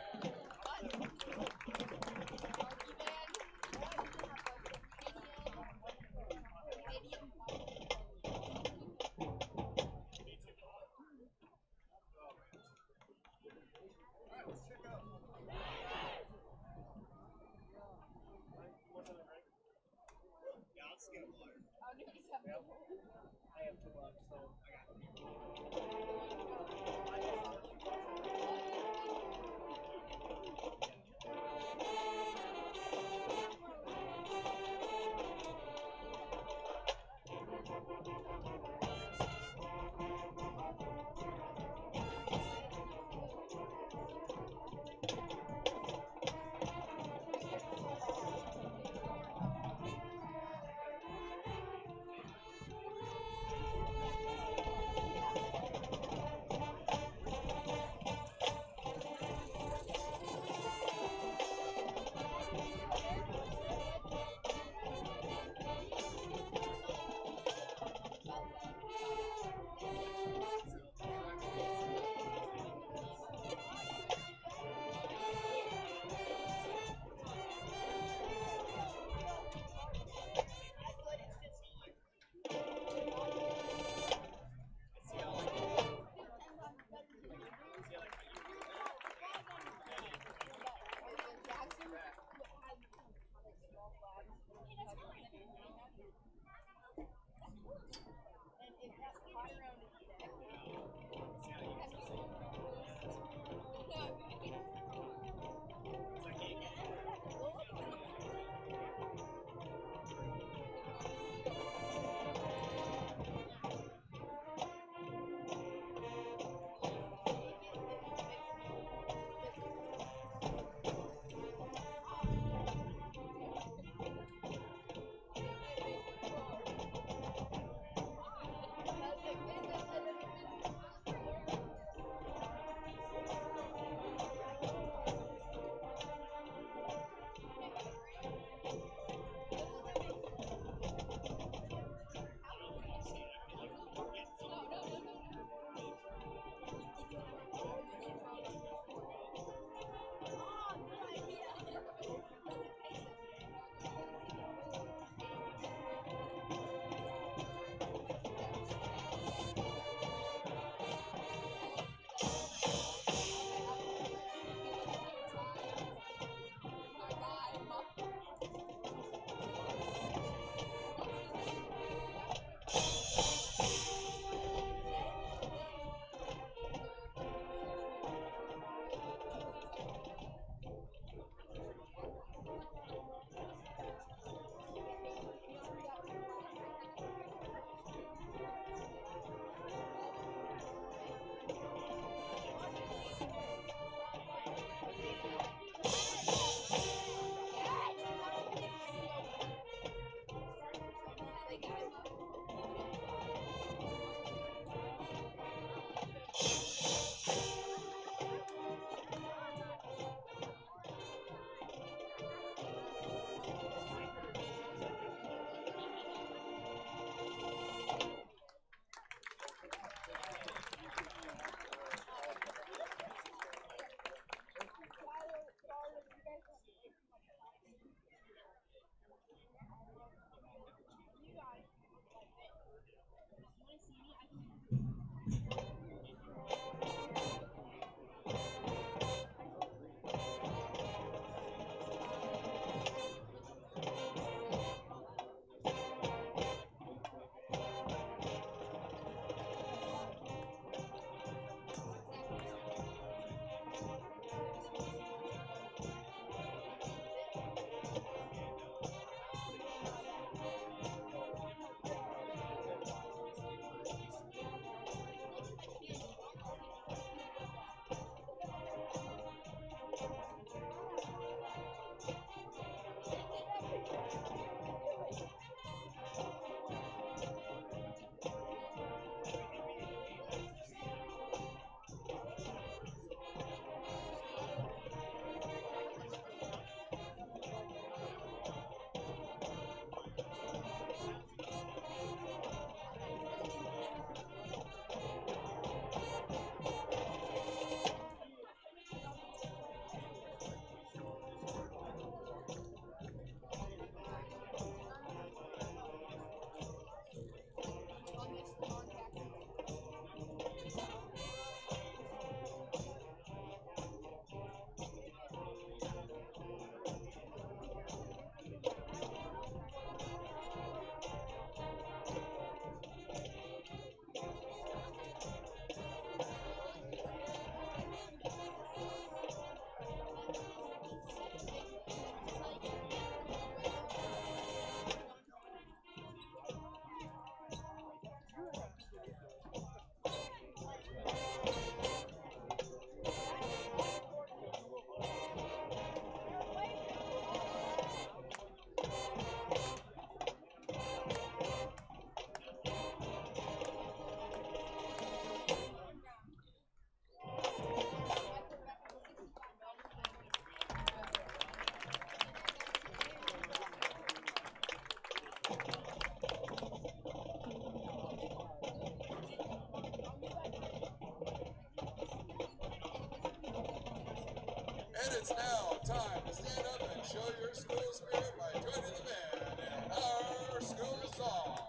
Speaker 4: And it's now time to stand up and show your school spirit by joining the band in our school song.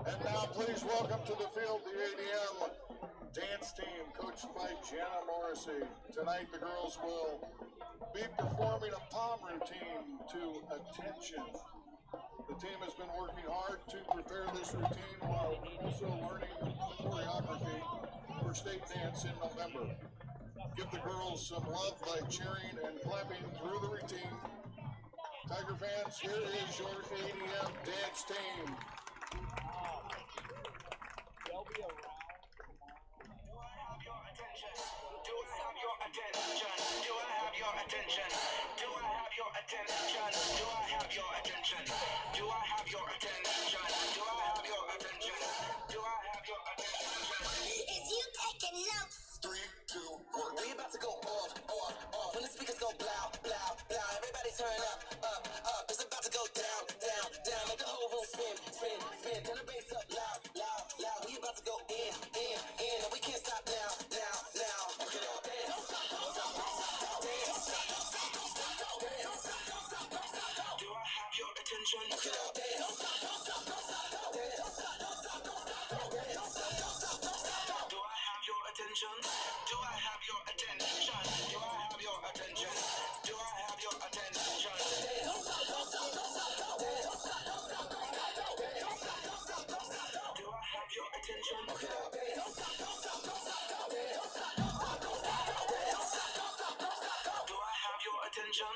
Speaker 4: And now please welcome to the field the ADM dance team coached by Jana Morrissey. Tonight the girls will be performing a palm routine to Attention. The team has been working hard to prepare this routine while also learning choreography for state dance in November. Give the girls some love by cheering and clapping through the routine. Tiger fans, here is your ADM dance team.
Speaker 5: They'll be around tomorrow. Do I have your attention? Do I have your attention? Do I have your attention? Do I have your attention? Do I have your attention? Do I have your attention? Do I have your attention?
Speaker 6: Is you taking notes?
Speaker 4: 3, 2, 1.
Speaker 5: We about to go off, off, off. When the speakers go blow, blow, blow. Everybody turn up, up, up. It's about to go down, down, down. Make the whole room spin, spin, spin. Turn the bass up loud, loud, loud. We about to go in, in. And we can't stop now, now, now. Look it up, dance. Dance. Do I have your attention? Look it up, dance. Dance. Do I have your attention? Do I have your attention? Do I have your attention? Do I have your attention? Do I have your attention? Do I have your attention?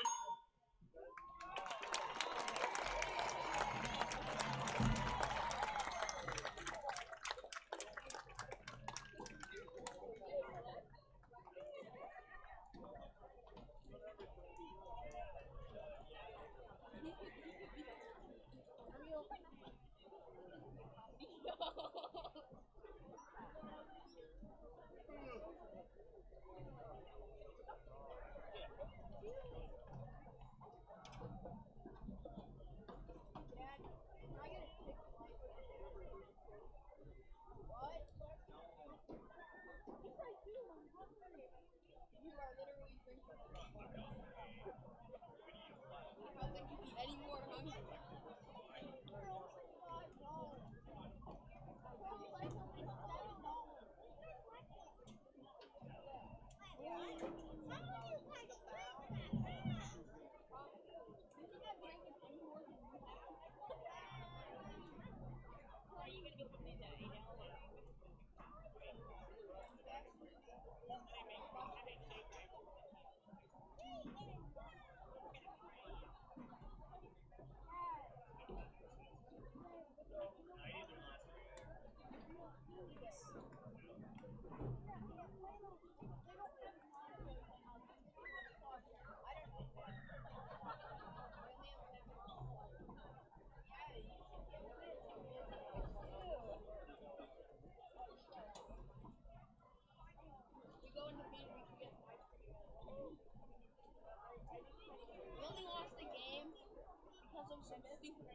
Speaker 6: We only lost the game because of some stupid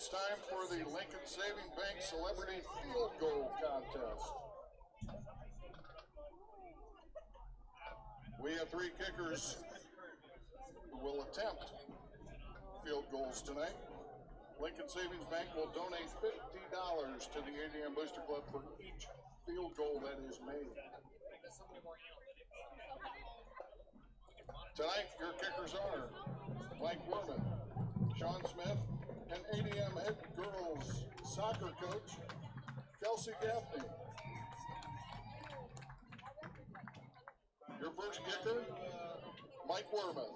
Speaker 3: it's time for the Lincoln Saving Bank Celebrity Field Goal Contest. We have 3 kickers who will attempt field goals tonight. Lincoln Savings Bank will donate $50 to the ADM Booster Club for each field goal that is made. Tonight, your kickers are Mike Werman, Sean Smith, and ADM head girls soccer coach, Kelsey Gaffney. Your first kicker, Mike Werman.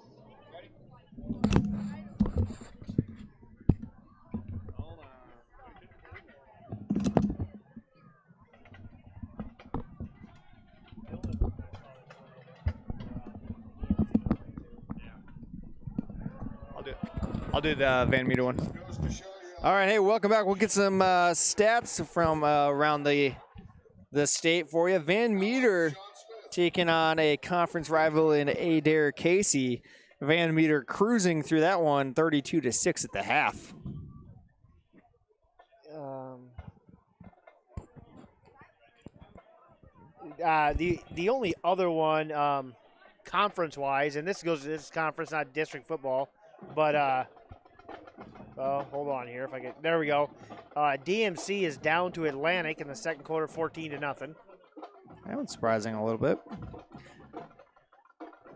Speaker 7: I'll do the Van Meter one.
Speaker 1: All right, hey, welcome back. We'll get some stats from around the state for you. Van Meter taking on a conference rival in Adair Casey. Van Meter cruising through that one, 32-6 at the half.
Speaker 2: The only other one, conference-wise, and this is conference, not district football, but hold on here. If I get there, we go. DMC is down to Atlantic in the second quarter, 14-0.
Speaker 1: That one's surprising a little bit.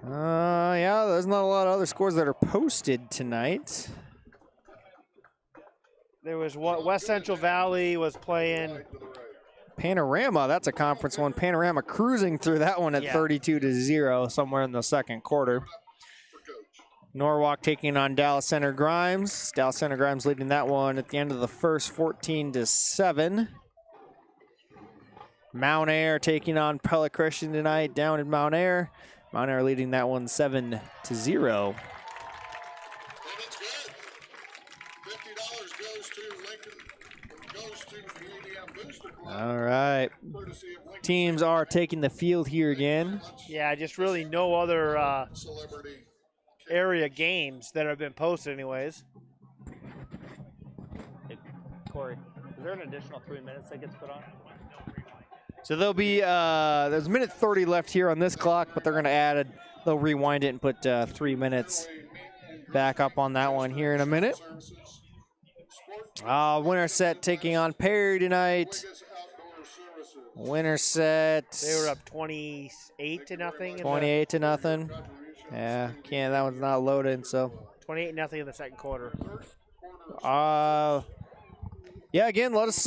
Speaker 1: Yeah, there's not a lot of other scores that are posted tonight.
Speaker 2: There was what West Central Valley was playing.
Speaker 1: Panorama, that's a conference one. Panorama cruising through that one at 32-0 somewhere in the second quarter. Norwalk taking on Dallas Center Grimes. Dallas Center Grimes leading that one at the end of the first, 14-7. Mount Air taking on Pella Christian tonight down in Mount Air. Mount Air leading that one 7-0.
Speaker 3: And it's good. $50 goes to Lincoln, goes to the ADM Booster Club.
Speaker 1: All right.
Speaker 3: Courtesy of Lincoln
Speaker 1: Teams are taking the field here again.
Speaker 2: Yeah, just really no other
Speaker 3: Celebrity.
Speaker 2: area games that have been posted anyways.
Speaker 7: Hey, Corey, is there an additional 3 minutes that gets put on?
Speaker 1: So there'll be there's a minute 30 left here on this clock, but they're going to add they'll rewind it and put 3 minutes back up on that one here in a minute. Winner set taking on Perry tonight. Winner set.
Speaker 2: They were up 28-0.
Speaker 1: 28-0. Yeah, that one's not loaded, so.
Speaker 2: 28-0 in the second quarter.
Speaker 1: Yeah, again, let us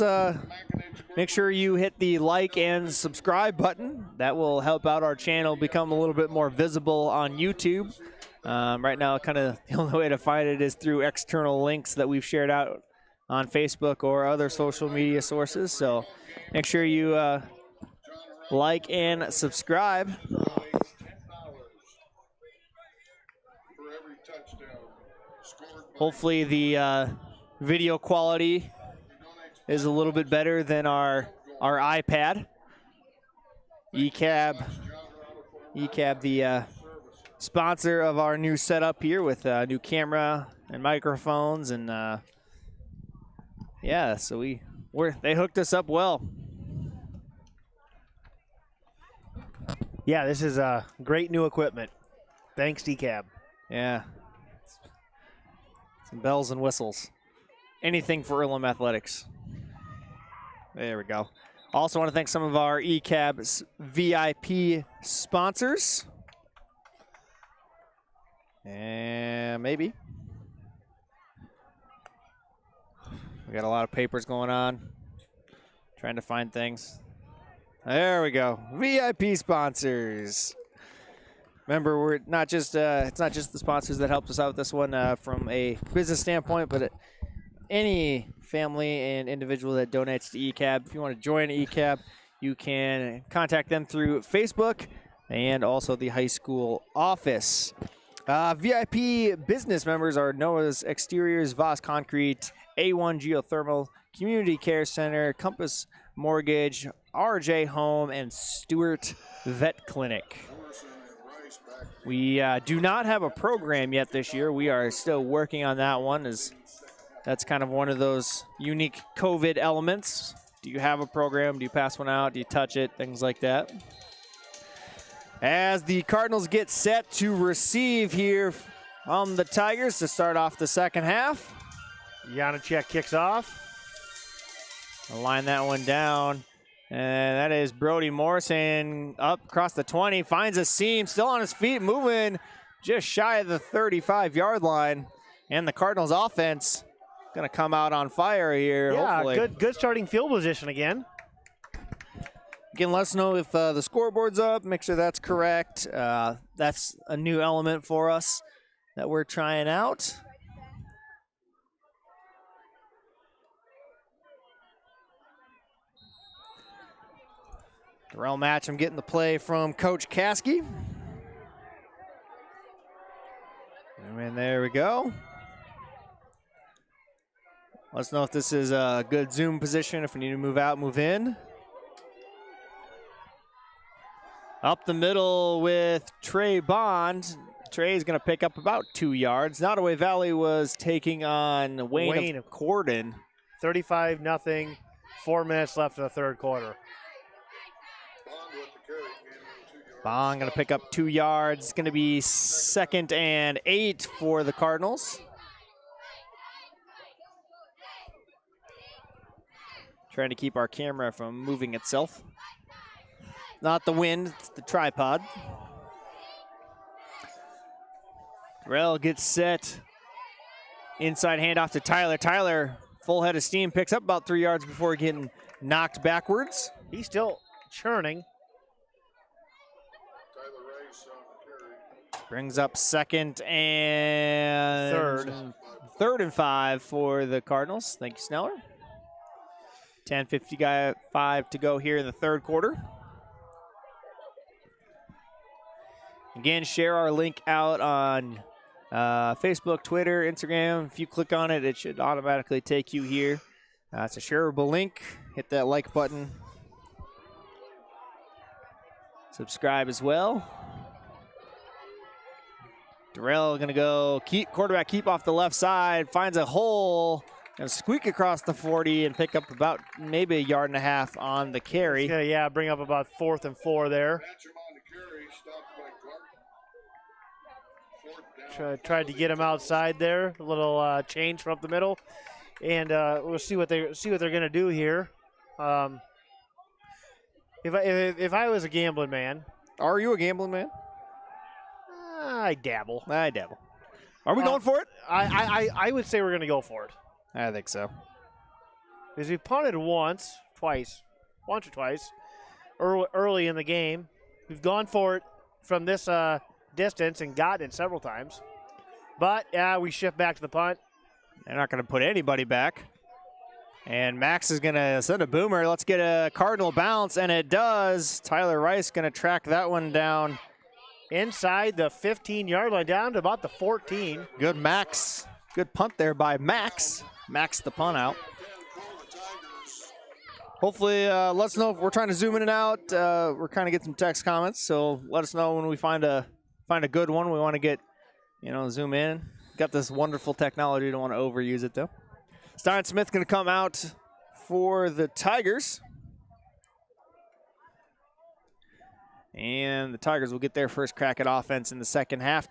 Speaker 1: make sure you hit the like and subscribe button. That will help out our channel become a little bit more visible on YouTube. Right now, kind of the only way to find it is through external links that we've shared out on Facebook or other social media sources. So make sure you like and subscribe. Hopefully the video quality is a little bit better than our iPad. ECAB, the sponsor of our new setup here with new camera and microphones, and yeah, so they hooked us up well.
Speaker 2: Yeah, this is great new equipment. Thanks, ECAB.
Speaker 1: Yeah. Some bells and whistles. Anything for Earlham Athletics. There we go. Also want to thank some of our ECAB VIP sponsors. And maybe. We got a lot of papers going on. Trying to find things. There we go. VIP sponsors. Remember, we're not just it's not just the sponsors that helped us out with this one from a business standpoint, but any family and individual that donates to ECAB. If you want to join ECAB, you can contact them through Facebook and also the high school office. VIP business members are Noah's Exteriors, Voss Concrete, A1 Geothermal, Community Care Center, Compass Mortgage, RJ Home, and Stewart Vet Clinic. We do not have a program yet this year. We are still working on that one as
Speaker 8: That's kind of one of those unique COVID elements. Do you have a program? Do you pass one out? Do you touch it? Things like that. As the Cardinals get set to receive here on the Tigers to start off the second half.
Speaker 2: Janacek kicks off.
Speaker 8: I'll line that one down. And that is Brody Morrison up across the 20. Finds a seam, still on his feet, moving just shy of the 35-yard line. And the Cardinals offense going to come out on fire here, hopefully.
Speaker 2: Good starting field position again.
Speaker 8: Again, let us know if the scoreboard's up. Make sure that's correct. That's a new element for us that we're trying out. Darrell Matcham getting the play from Coach Caskey. And there we go. Let us know if this is a good zoom position, if we need to move out, move in. Up the middle with Trey Bond. Trey's going to pick up about 2 yards. Nottoway Valley was taking on Wayne of Corden.
Speaker 2: 35-0, 4 minutes left in the third quarter.
Speaker 8: Bond going to pick up 2 yards. It's going to be 2nd and 8 for the Cardinals. Trying to keep our camera from moving itself. Not the wind, it's the tripod. Darrell gets set. Inside handoff to Tyler. Tyler, full head of steam, picks up about 3 yards before getting knocked backwards.
Speaker 2: He's still churning.
Speaker 8: Brings up 2nd and 3rd and 5 for the Cardinals. Thank you, Sneller. 10:55 to go here in the third quarter. Again, share our link out on Facebook, Twitter, Instagram. If you click on it, it should automatically take you here. It's a shareable link. Hit that like button. Subscribe as well. Darrell going to go quarterback keep off the left side. Finds a hole. Going to squeak across the 40 and pick up about maybe 1.5 yards on the carry.
Speaker 2: Yeah, bring up about 4th and 4 there. Tried to get him outside there. A little change from up the middle, and we'll see what they're going to do here. If I was a gambling man,
Speaker 8: are you a gambling man?
Speaker 2: I dabble.
Speaker 8: Are we going for it?
Speaker 2: I would say we're going to go for it.
Speaker 8: I think so.
Speaker 2: Because we punted once or twice, early in the game. We've gone for it from this distance and gotten it several times. But, we shift back to the punt.
Speaker 8: They're not going to put anybody back. And Max is going to send a boomer. Let's get a Cardinal bounce, and it does. Tyler Rice going to track that one down.
Speaker 2: Inside the 15-yard line, down to about the 14.
Speaker 8: Good Max. Good punt there by Max. Max the punt out. Hopefully, let us know if we're trying to zoom in and out. We're trying to get some text comments, so let us know when we find a good one. We want to get, zoom in. Got this wonderful technology. Don't want to overuse it, though. Stein Smith going to come out for the Tigers. And the Tigers will get their first crack at offense in the second half.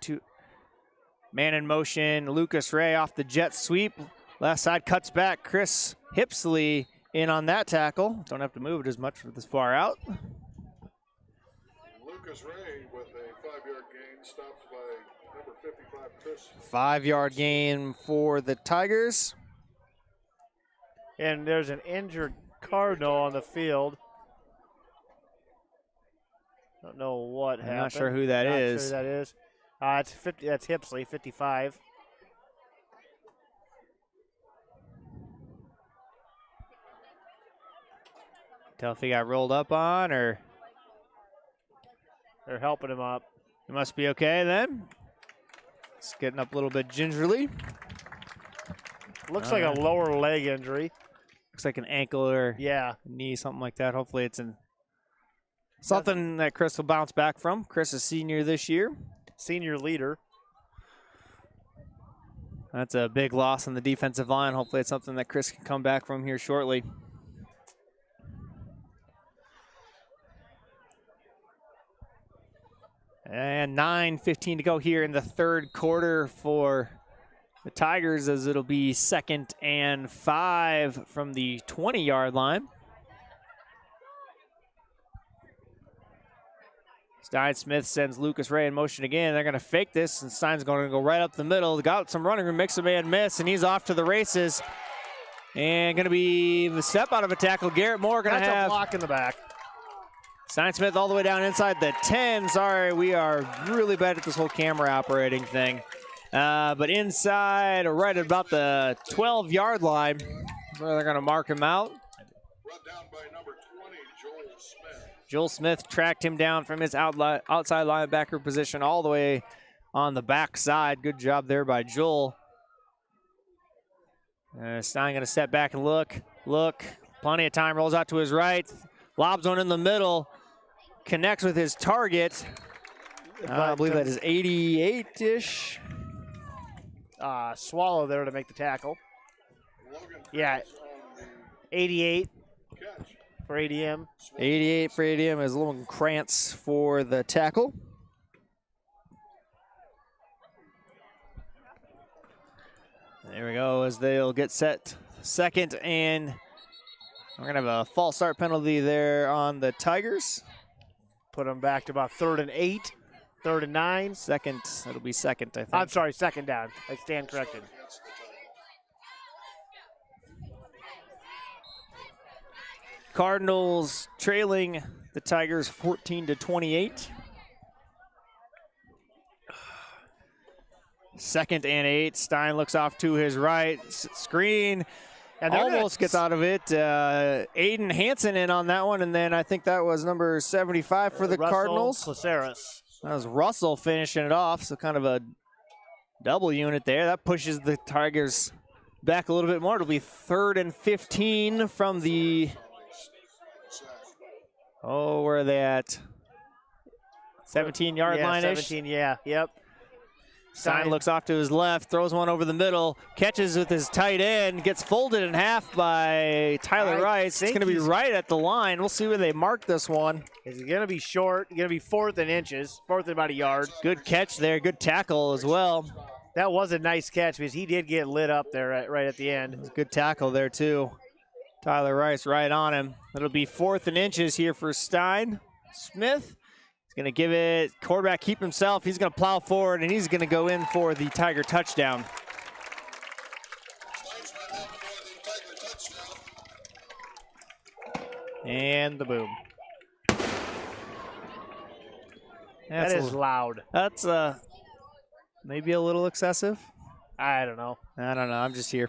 Speaker 8: Man in motion, Lucas Ray off the jet sweep. Left side cuts back. Chris Hipsley in on that tackle. Don't have to move it as much for this far out.
Speaker 3: Lucas Ray with a 5-yard gain, stopped by number 55, Chris.
Speaker 8: 5-yard gain for the Tigers.
Speaker 2: And there's an injured Cardinal on the field. Don't know what happened.
Speaker 8: I'm not sure who that is.
Speaker 2: Sure who that is. It's 50. That's Hipsley, 55.
Speaker 8: Tell if he got rolled up on, or
Speaker 2: they're helping him up.
Speaker 8: He must be okay then. It's getting up a little bit gingerly.
Speaker 2: Looks like a lower leg injury.
Speaker 8: Looks like an ankle or knee, something like that. Hopefully it's something that Chris will bounce back from. Chris is senior this year.
Speaker 2: Senior leader.
Speaker 8: That's a big loss on the defensive line. Hopefully it's something that Chris can come back from here shortly. And 9:15 to go here in the third quarter for the Tigers, as it'll be 2nd and 5 from the 20-yard line. Stein Smith sends Lucas Ray in motion again. They're going to fake this, and Stein's going to go right up the middle. Got some running room, makes a man miss, and he's off to the races. And going to be the step out of a tackle. Garrett Moore going to have
Speaker 2: a block in the back.
Speaker 8: Stein Smith all the way down inside the 10. Sorry, we are really bad at this whole camera operating thing. But inside, right at about the 12-yard line, where they're going to mark him out.
Speaker 3: Brought down by number 20, Joel Smith.
Speaker 8: Joel Smith tracked him down from his outside linebacker position all the way on the backside. Good job there by Joel. Stein going to step back and look. Plenty of time, rolls out to his right. Lobs one in the middle. Connects with his target. I believe that is 88-ish.
Speaker 2: Swallow there to make the tackle. Yeah, 88 for ADM.
Speaker 8: 88 for ADM is Logan Krantz for the tackle. There we go, as they'll get set 2nd, and we're going to have a false start penalty there on the Tigers.
Speaker 2: Put them back to about 3rd and 8, 3rd and 9.
Speaker 8: It'll be 2nd, I think.
Speaker 2: I'm sorry, 2nd down. I stand corrected.
Speaker 8: Cardinals trailing the Tigers 14-28. 2nd and 8. Stein looks off to his right. Screen. And almost gets out of it. Aiden Hansen in on that one, and then I think that was number 75 for the Cardinals.
Speaker 2: Caceres.
Speaker 8: That was Russell finishing it off, so kind of a double unit there. That pushes the Tigers back a little bit more. It'll be 3rd and 15 from the, where are they at? 17-yard line-ish?
Speaker 2: 17, yeah, yep.
Speaker 8: Stein looks off to his left, throws one over the middle, catches with his tight end, gets folded in half by Tyler Rice. It's going to be right at the line. We'll see where they mark this one.
Speaker 2: It's going to be short. Going to be 4th in inches, 4th and about a yard.
Speaker 8: Good catch there. Good tackle as well.
Speaker 2: That was a nice catch because he did get lit up there right at the end.
Speaker 8: Good tackle there, too. Tyler Rice right on him. It'll be 4th and inches here for Stein. Smith. He's going to give it, quarterback keep himself. He's going to plow forward, and he's going to go in for the Tiger touchdown. And the boom.
Speaker 2: That is loud.
Speaker 8: That's maybe a little excessive.
Speaker 2: I don't know.
Speaker 8: I'm just here.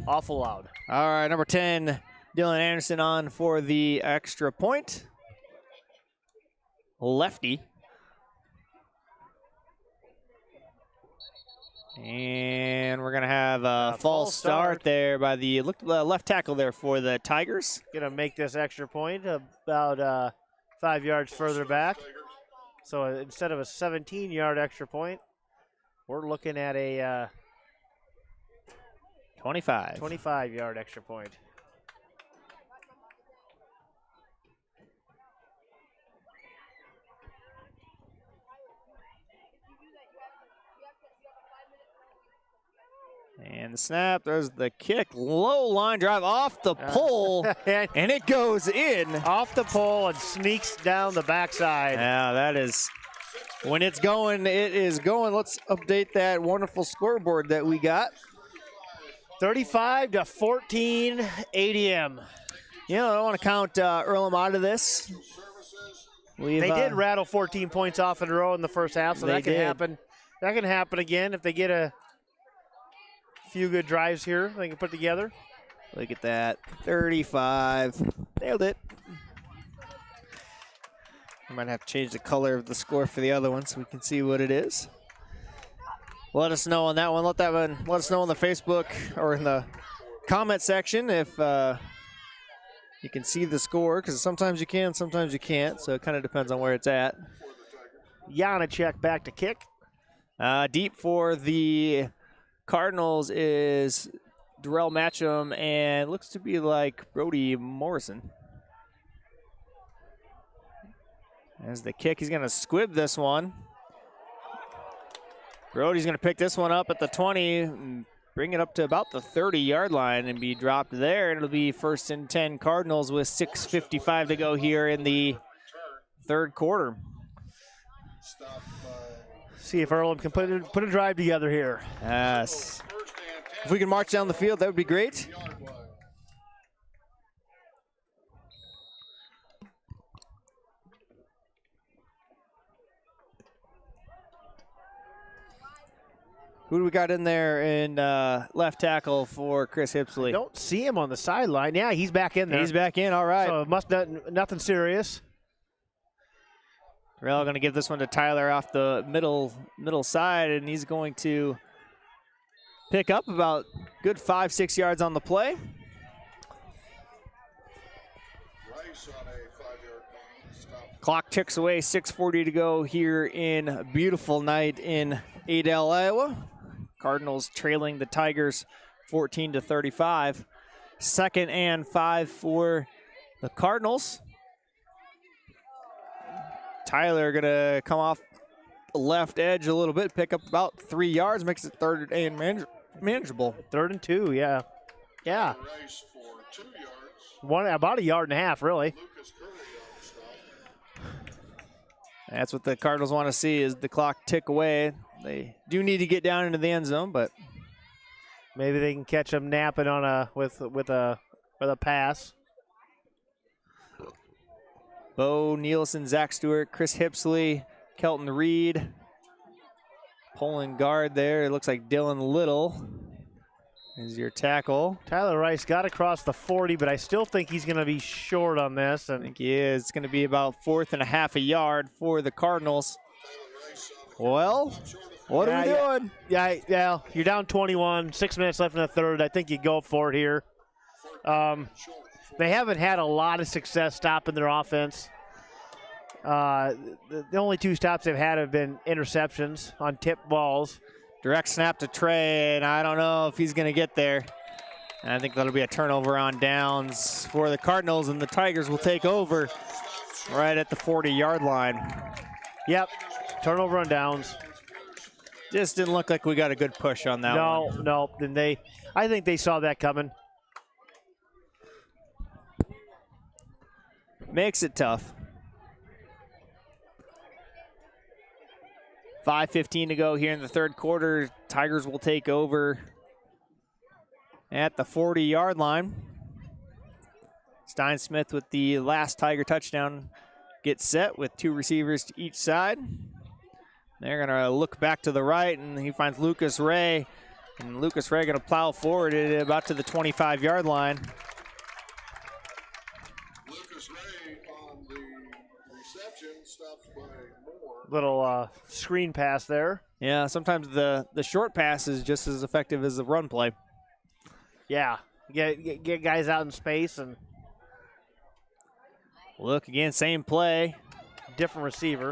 Speaker 2: Awful loud.
Speaker 8: All right, number 10. Dylan Anderson on for the extra point. Lefty. And we're going to have a false start there by the left tackle there for the Tigers.
Speaker 2: Going to make this extra point about 5 yards further back. So instead of a 17-yard extra point, we're looking at a 25-yard extra point.
Speaker 8: And the snap, there's the kick, low line drive off the pole, and it goes in.
Speaker 2: Off the pole and sneaks down the backside.
Speaker 8: Yeah, that is, when it's going, it is going. Let's update that wonderful scoreboard that we got.
Speaker 2: 35-14 ADM.
Speaker 8: You know, I don't want to count Earlham out of this.
Speaker 2: They did rattle 14 points off in a row in the first half, so that can happen. That can happen again if they get a few good drives here they can put together.
Speaker 8: Look at that. 35. Nailed it. I might have to change the color of the score for the other one so we can see what it is. Let us know on that one. Let us know on the Facebook or in the comment section if you can see the score, because sometimes you can, sometimes you can't. So it kind of depends on where it's at.
Speaker 2: Janacek back to kick.
Speaker 8: Deep for the Cardinals is Darrell Matcham, and looks to be like Brody Morrison. As the kick, he's going to squib this one. Brody's going to pick this one up at the 20, and bring it up to about the 30-yard line and be dropped there. It'll be 1st and 10 Cardinals with 6:55 to go here in the third quarter.
Speaker 2: See if Earlham can put a drive together here.
Speaker 8: Yes. If we can march down the field, that would be great. Who do we got in there in left tackle for Chris Hipsley?
Speaker 2: I don't see him on the sideline. Yeah, he's back in there.
Speaker 8: He's back in, all right.
Speaker 2: So must nothing serious.
Speaker 8: Darrell going to give this one to Tyler off the middle side, and he's going to pick up about good 5-6 yards on the play. Clock ticks away, 6:40 to go here in a beautiful night in Adel, Iowa. Cardinals trailing the Tigers 14-35. 2nd and 5 for the Cardinals. Tyler gonna come off the left edge a little bit, pick up about 3 yards, makes it 3rd and manageable.
Speaker 2: 3rd and 2, yeah. Yeah. About a yard and a half, really.
Speaker 8: That's what the Cardinals want to see, is the clock tick away. They do need to get down into the end zone, but
Speaker 2: maybe they can catch them napping on with a pass.
Speaker 8: Bo Nielsen, Zach Stewart, Chris Hipsley, Kelton Reed. Pulling guard there. It looks like Dylan Little is your tackle.
Speaker 2: Tyler Rice got across the 40, but I still think he's going to be short on this.
Speaker 8: I think he is. It's going to be about 4th and a half a yard for the Cardinals. Well, what are we doing?
Speaker 2: Yeah, you're down 21, 6 minutes left in the third. I think you go for it here. They haven't had a lot of success stopping their offense. The only 2 stops they've had have been interceptions on tipped balls.
Speaker 8: Direct snap to Trey, and I don't know if he's going to get there. And I think that'll be a turnover on downs for the Cardinals, and the Tigers will take over right at the 40-yard line.
Speaker 2: Yep, turnover on downs.
Speaker 8: Just didn't look like we got a good push on that one.
Speaker 2: No. I think they saw that coming.
Speaker 8: Makes it tough. 5:15 to go here in the third quarter. Tigers will take over at the 40-yard line. Stein Smith with the last Tiger touchdown gets set with 2 receivers to each side. They're going to look back to the right, and he finds Lucas Ray. And Lucas Ray going to plow forward at about to the 25-yard line.
Speaker 3: Lucas Ray on the reception, stopped by Moore.
Speaker 2: Little screen pass there.
Speaker 8: Yeah, sometimes the short pass is just as effective as the run play.
Speaker 2: Yeah, get guys out in space and
Speaker 8: look again, same play.
Speaker 2: Different receiver.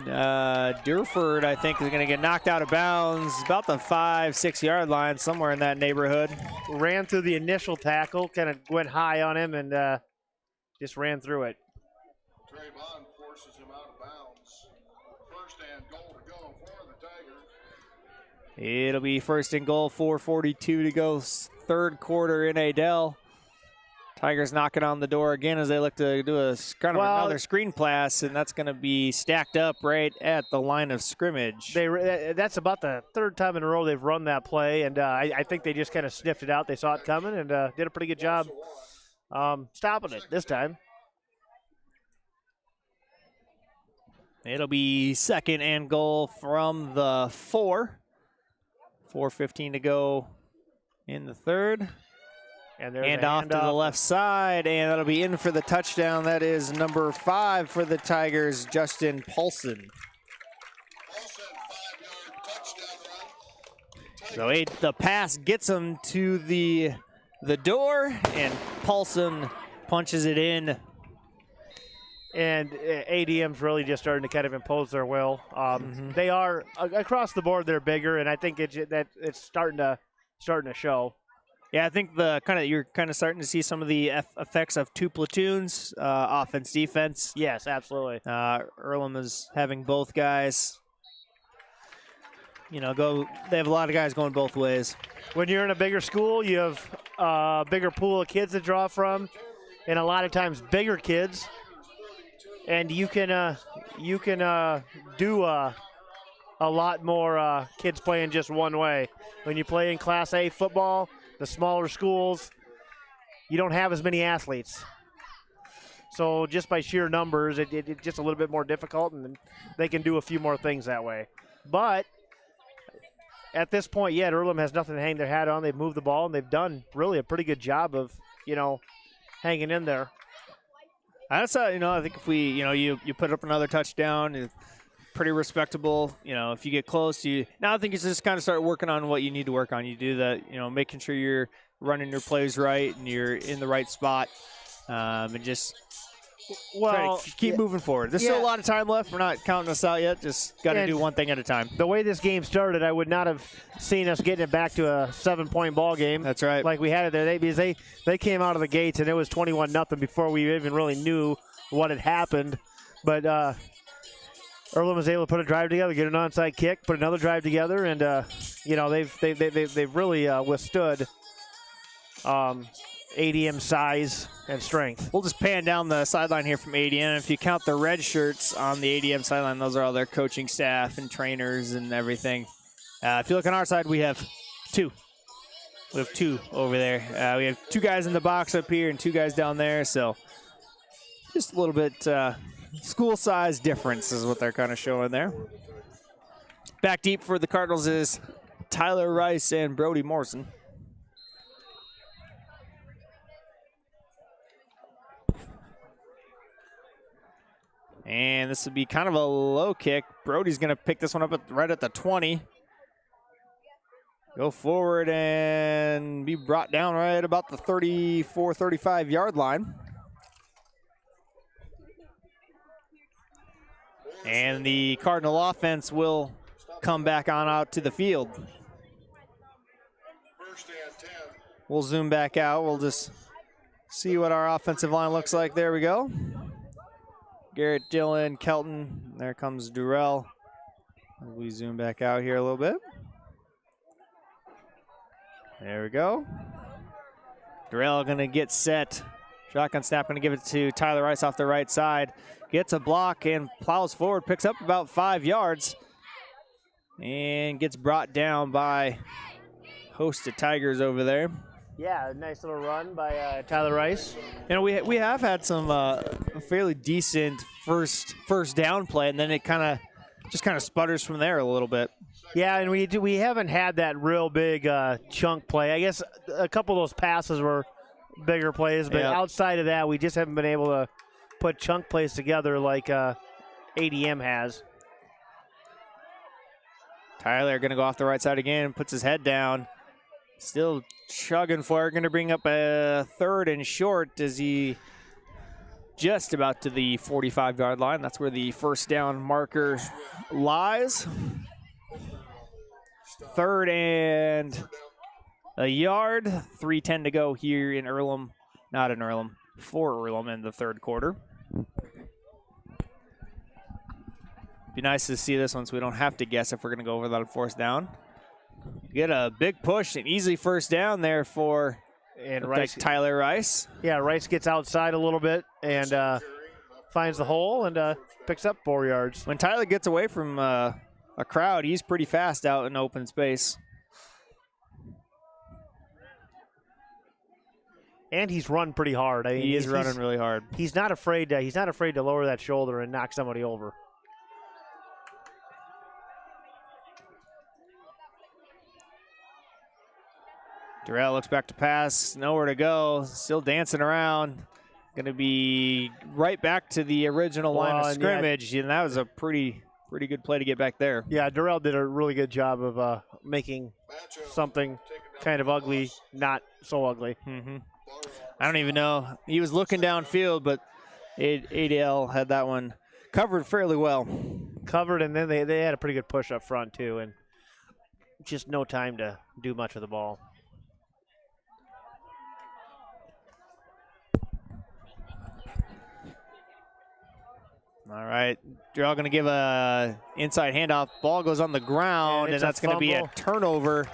Speaker 8: Durford, I think, is going to get knocked out of bounds about the 5-6 yard line, somewhere in that neighborhood.
Speaker 2: Ran through the initial tackle, kind of went high on him, and just ran through it.
Speaker 3: Trey Bond forces him out of bounds. 1st and goal to go for the Tigers.
Speaker 8: It'll be 1st and goal, 4:42 to go, third quarter in Adel. Tigers knocking on the door again as they look to do another screen pass, and that's going to be stacked up right at the line of scrimmage.
Speaker 2: That's about the 3rd time in a row they've run that play, and I think they just kind of sniffed it out. They saw it coming and did a pretty good job stopping it this time.
Speaker 8: It'll be 2nd and goal from the 4. 4:15 to go in the third. And off to the left side, and that'll be in for the touchdown. That is number 5 for the Tigers, Justin Paulson. So the pass gets him to the door, and Paulson punches it in
Speaker 2: and ADM's really just starting to kind of impose their will. They are across the board. They're bigger, and I think it's starting to show.
Speaker 8: Yeah, I think you're kind of starting to see some of the effects of two platoons, offense, defense.
Speaker 2: Yes, absolutely.
Speaker 8: Earlham is having both guys. They have a lot of guys going both ways.
Speaker 2: When you're in a bigger school, you have a bigger pool of kids to draw from, and a lot of times bigger kids. And you can do a lot more kids playing just one way. When you play in Class A football, the smaller schools, you don't have as many athletes. So just by sheer numbers, it's just a little bit more difficult, and they can do a few more things that way. But at this point yet, Earlham has nothing to hang their hat on. They've moved the ball, and they've done really a pretty good job of, hanging in there.
Speaker 8: I think if you put up another touchdown, it's pretty respectable. If you get close, now I think you just kind of start working on what you need to work on. You do that, making sure you're running your plays right and you're in the right spot, and just try to keep moving forward. There's still a lot of time left. We're not counting us out yet. Just got to do one thing at a time.
Speaker 2: The way this game started, I would not have seen us getting it back to a 7-point ball game.
Speaker 8: That's right.
Speaker 2: Like we had it there. Because they came out of the gates, and it was 21-0 before we even really knew what had happened. But Earlham was able to put a drive together, get an onside kick, put another drive together, and they've really withstood ADM size and strength.
Speaker 8: We'll just pan down the sideline here from ADM. If you count the red shirts on the ADM sideline, those are all their coaching staff and trainers and everything. If you look on our side, we have two. We have two over there. We have two guys in the box up here and two guys down there. So just a little bit school size difference is what they're kind of showing there. Back deep for the Cardinals is Tyler Rice and Brody Morrison. And this would be kind of a low kick. Brody's going to pick this one up right at the 20. Go forward and be brought down right about the 34, 35-yard line. And the Cardinal offense will come back on out to the field. We'll zoom back out. We'll just see what our offensive line looks like. There we go. Garrett, Dillon, Kelton. There comes Durrell. We zoom back out here a little bit. There we go. Durrell going to get set. Shotgun snap, going to give it to Tyler Rice off the right side. Gets a block and plows forward, picks up about 5 yards. And gets brought down by host of Tigers over there.
Speaker 2: Yeah, nice little run by Tyler Rice.
Speaker 8: We have had some fairly decent first down play, and then it kind of sputters from there a little bit.
Speaker 2: Yeah, and we haven't had that real big chunk play. I guess a couple of those passes were bigger plays, but outside of that, we just haven't been able to put chunk plays together like ADM has.
Speaker 8: Tyler going to go off the right side again and puts his head down. Still chugging for it. Going to bring up a 3rd and short as he just about to the 45-yard line. That's where the first down marker lies. 3rd and a yard. 3:10 to go here in Earlham. Not in Earlham. For Earlham in the third quarter. Be nice to see this one so we don't have to guess if we're going to go over that fourth down. Get a big push, an easy first down there for Tyler Rice.
Speaker 2: Yeah, Rice gets outside a little bit and finds the hole and picks up 4 yards.
Speaker 8: When Tyler gets away from a crowd, he's pretty fast out in open space.
Speaker 2: And he's run pretty hard. I mean,
Speaker 8: he is running really hard.
Speaker 2: He's not afraid to lower that shoulder and knock somebody over.
Speaker 8: Durrell looks back to pass, nowhere to go, still dancing around. Going to be right back to the original line of scrimmage, and that was a pretty good play to get back there.
Speaker 2: Yeah, Durrell did a really good job of making something kind of ugly not so ugly.
Speaker 8: Mm-hmm. I don't even know. He was looking downfield, but ADL had that one covered fairly well.
Speaker 2: Covered, and then they had a pretty good push up front, too, and just no time to do much with the ball.
Speaker 8: All right, they're all going to give a inside handoff. Ball goes on the ground, and that's going to be a turnover.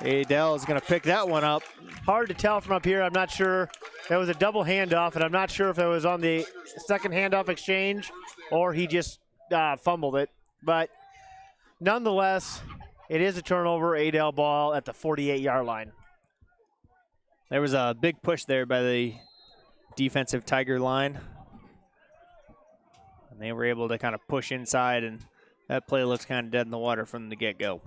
Speaker 8: Adele is going to pick that one up.
Speaker 2: Hard to tell from up here. I'm not sure. That was a double handoff, and I'm not sure if it was on the second handoff exchange or he just fumbled it. But nonetheless, it is a turnover. Adele ball at the 48-yard line.
Speaker 8: There was a big push there by the defensive Tiger line. And they were able to kind of push inside, and that play looks kind of dead in the water from the get-go.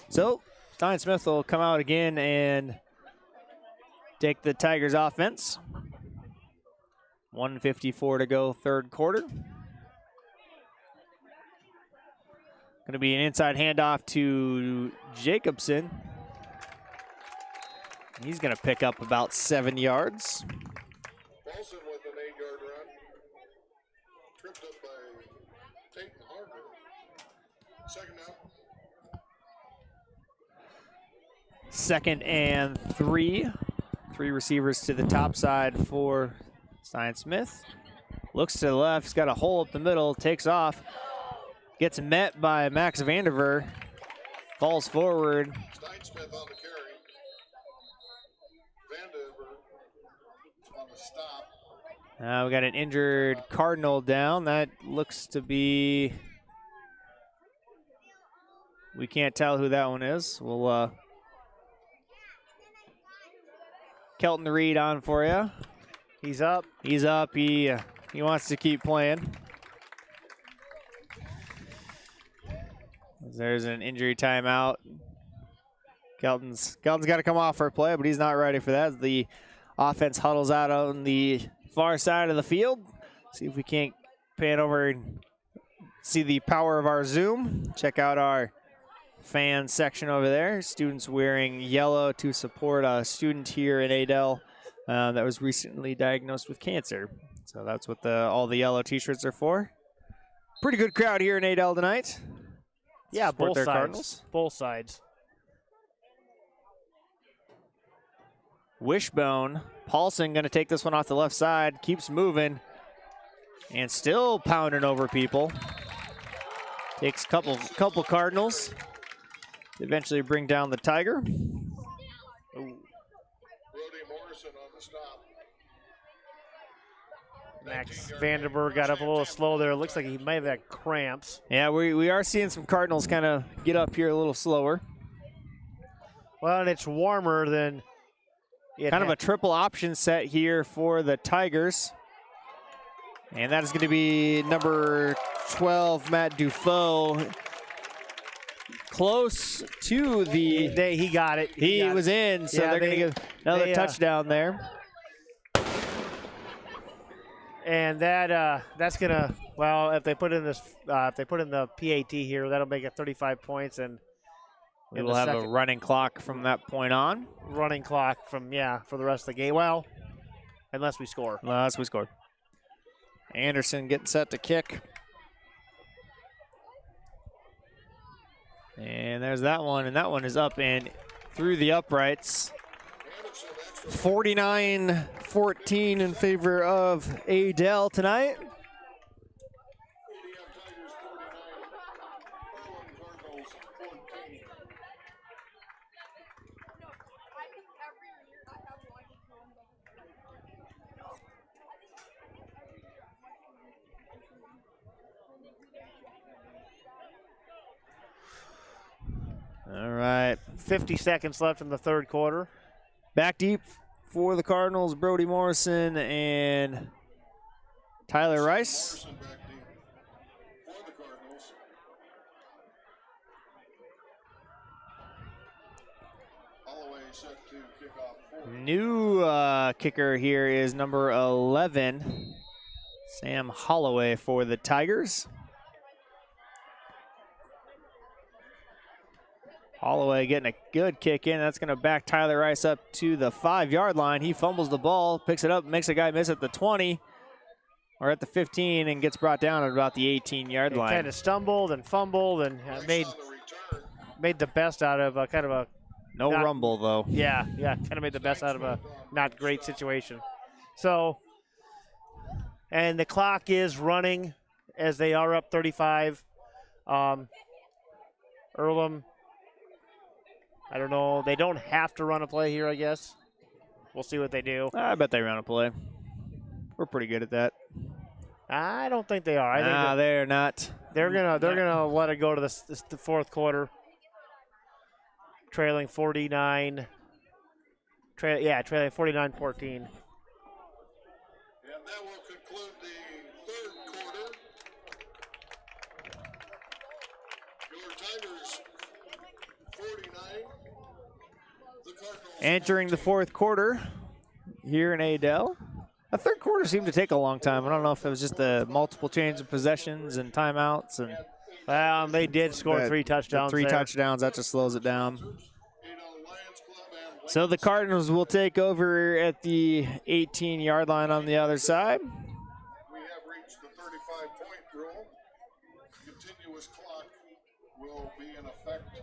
Speaker 8: So Stein Smith will come out again and take the Tigers offense. 1:54 to go, third quarter. Going to be an inside handoff to Jacobson. He's going to pick up about 7 yards.
Speaker 3: Paulson with an 8-yard run. Tripped up by Tate and Harder. Second down.
Speaker 8: 2nd and 3. 3 receivers to the top side for Stein Smith. Looks to the left, he's got a hole up the middle, takes off. Gets met by Max Vandiver. Falls forward.
Speaker 3: Stein Smith on the carry. Vandiver on the stop.
Speaker 8: We got an injured Cardinal down. That looks to be... We can't tell who that one is. We'll... Kelton Reed on for you.
Speaker 2: He's up.
Speaker 8: He's up. He wants to keep playing. There's an injury timeout. Kelton's got to come off for a play, but he's not ready for that. The offense huddles out on the far side of the field. See if we can't pan over and see the power of our Zoom. Check out our fan section over there. Students wearing yellow to support a student here in Adel that was recently diagnosed with cancer. So that's what all the yellow t-shirts are for. Pretty good crowd here in Adel tonight.
Speaker 2: Yeah,
Speaker 8: Support
Speaker 2: both
Speaker 8: their
Speaker 2: sides.
Speaker 8: Cardinals.
Speaker 2: Both sides.
Speaker 8: Wishbone. Paulson going to take this one off the left side. Keeps moving. And still pounding over people. Takes a couple Cardinals. Eventually bring down the Tiger.
Speaker 3: Brody Morrison on the stop.
Speaker 2: Max Vanderberg got up a little slow there. It looks like he might have had cramps.
Speaker 8: Yeah, we are seeing some Cardinals kind of get up here a little slower.
Speaker 2: Well, and it's warmer than...
Speaker 8: Kind of a triple option set here for the Tigers. And that is going to be number 12, Matt Dufault. Close to the...
Speaker 2: He got it.
Speaker 8: He was in, so they're going to give another touchdown there.
Speaker 2: And that's going to, well, if they put in this, if they put in the PAT here, that'll make it 35 points. And
Speaker 8: we will have a running clock from that point on.
Speaker 2: Running clock from, for the rest of the game. Well, unless we score.
Speaker 8: Unless we score. Anderson getting set to kick. And there's that one, and that one is up and through the uprights. 49-14 in favor of Adel tonight. All right.
Speaker 2: 50 seconds left in the third quarter.
Speaker 8: Back deep for the Cardinals, Brody Morrison and Tyler Rice. New kicker here is number 11, Sam Holloway for the Tigers. Holloway getting a good kick in. That's going to back Tyler Rice up to the 5-yard line. He fumbles the ball, picks it up, makes a guy miss at the 20 or at the 15, and gets brought down at about the 18-yard line.
Speaker 2: Kind of stumbled and fumbled and made the best out of kind of a
Speaker 8: no rumble, though.
Speaker 2: Yeah, kind of made the best out of a not great situation. So, and the clock is running as they are up 35. Earlham, I don't know. They don't have to run a play here, I guess. We'll see what they do.
Speaker 8: I bet they run a play. We're pretty good at that.
Speaker 2: I don't think they are. I think
Speaker 8: they're not.
Speaker 2: They're gonna let it go to the fourth quarter. Trailing 49. Trailing 49-14.
Speaker 3: And that will conclude the third quarter. Your Tigers 49. The Cardinals.
Speaker 8: Entering the fourth quarter here in Adel. The third quarter seemed to take a long time. I don't know if it was just the multiple change of possessions and timeouts. And
Speaker 2: they did score 3 touchdowns.
Speaker 8: Touchdowns, that just slows it down. So the Cardinals will take over at the 18-yard line on the other side.
Speaker 3: We have reached the 35-point rule. Continuous clock will be in effect.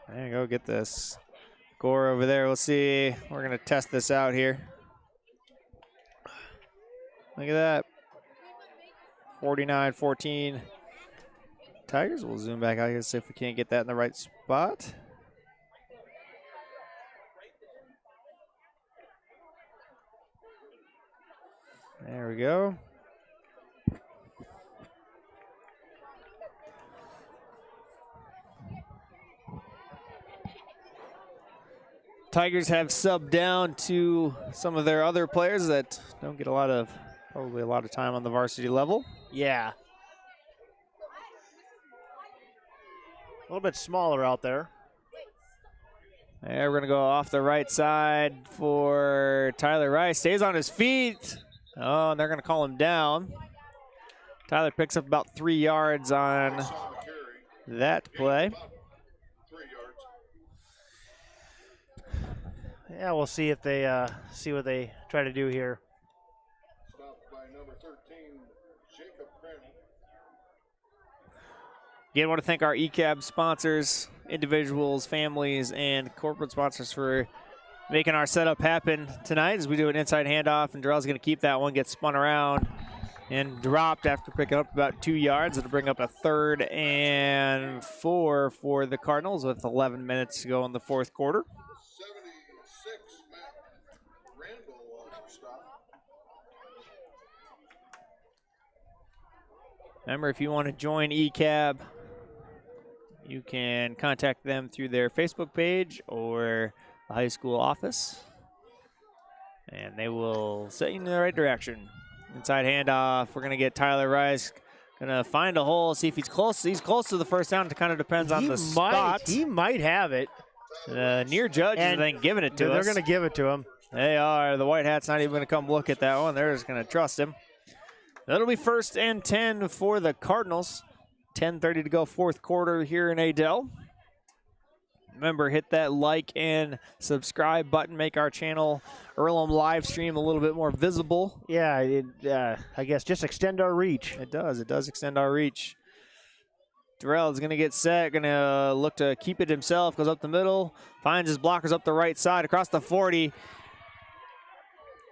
Speaker 8: There you go, get this score over there. We'll see. We're going to test this out here. Look at that. 49-14. Tigers. We'll zoom back out here and see if we can't get that in the right spot. There we go. Tigers have subbed down to some of their other players that don't get probably a lot of time on the varsity level.
Speaker 2: Yeah. A little bit smaller out there.
Speaker 8: And we're going to go off the right side for Tyler Rice. Stays on his feet. Oh, and they're going to call him down. Tyler picks up about 3 yards on that play.
Speaker 2: Yeah, we'll see if they see what they try to do here.
Speaker 3: Stopped by number 13, Jacob Cranny.
Speaker 8: Again, I want to thank our ECAB sponsors, individuals, families, and corporate sponsors for making our setup happen tonight as we do an inside handoff, and Darrell's going to keep that one, get spun around and dropped after picking up about 2 yards. It'll bring up a 3rd and 4 for the Cardinals with 11 minutes to go in the fourth quarter.
Speaker 3: 76, Matt Randall stop.
Speaker 8: Remember, if you want to join ECAB, you can contact them through their Facebook page or the high school office, and they will set you in the right direction. Inside handoff, we're going to get Tyler Rice, going to find a hole, see if he's close. He's close to the first down. It kind of depends on the spot.
Speaker 2: He might have it.
Speaker 8: Near judge is then giving it to us.
Speaker 2: They're going to give it to him.
Speaker 8: They are. The White Hat's not even going to come look at that one. They're just going to trust him. That'll be 1st and 10 for the Cardinals. 10:30 to go, fourth quarter here in Adel. Remember, hit that like and subscribe button. Make our channel, Earlham live stream, a little bit more visible.
Speaker 2: Yeah, I guess just extend our reach.
Speaker 8: It does. It does extend our reach. Darrell is going to get set, going to look to keep it himself, goes up the middle, finds his blockers up the right side, across the 40,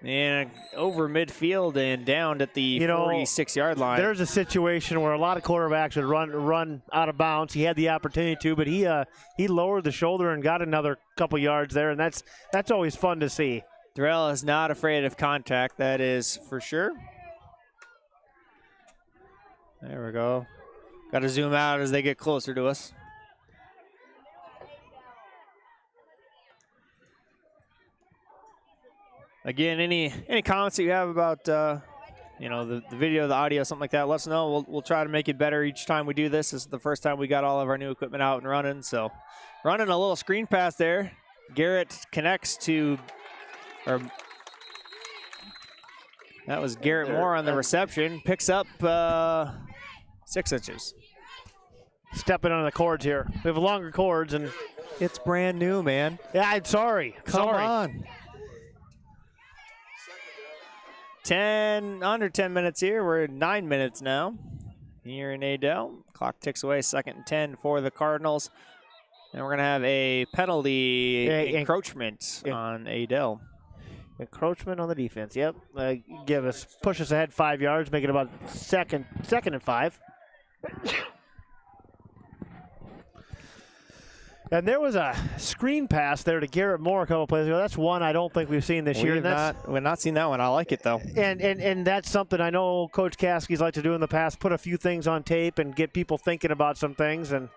Speaker 8: and over midfield and down at the 46-yard line.
Speaker 2: There's a situation where a lot of quarterbacks would run out of bounds. He had the opportunity to, but he lowered the shoulder and got another couple yards there, and that's always fun to see.
Speaker 8: Darrell is not afraid of contact, that is for sure. There we go. Got to zoom out as they get closer to us. Again, any comments that you have about the video, the audio, something like that, let us know. We'll try to make it better each time we do this. This is the first time we got all of our new equipment out and running. So running a little screen pass there. Garrett connects to, or that was Garrett Moore on the reception. Picks up 6 inches.
Speaker 2: Stepping on the cords here. We have longer cords, and
Speaker 8: It's brand new, man.
Speaker 2: Yeah, I'm sorry.
Speaker 8: Come
Speaker 2: sorry.
Speaker 8: on. Under 10 minutes here. We're at 9 minutes now here in Adel. Clock ticks away. 2nd and 10 for the Cardinals. And we're going to have a penalty encroachment on Adel.
Speaker 2: Encroachment on the defense. Yep. Push us ahead 5 yards, make it about second and 5. And there was a screen pass there to Garrett Moore a couple plays ago. That's one I don't think we've seen this year.
Speaker 8: We've not seen that one. I like it, though.
Speaker 2: And that's something I know Coach Caskey's liked to do in the past, put a few things on tape and get people thinking about some things. And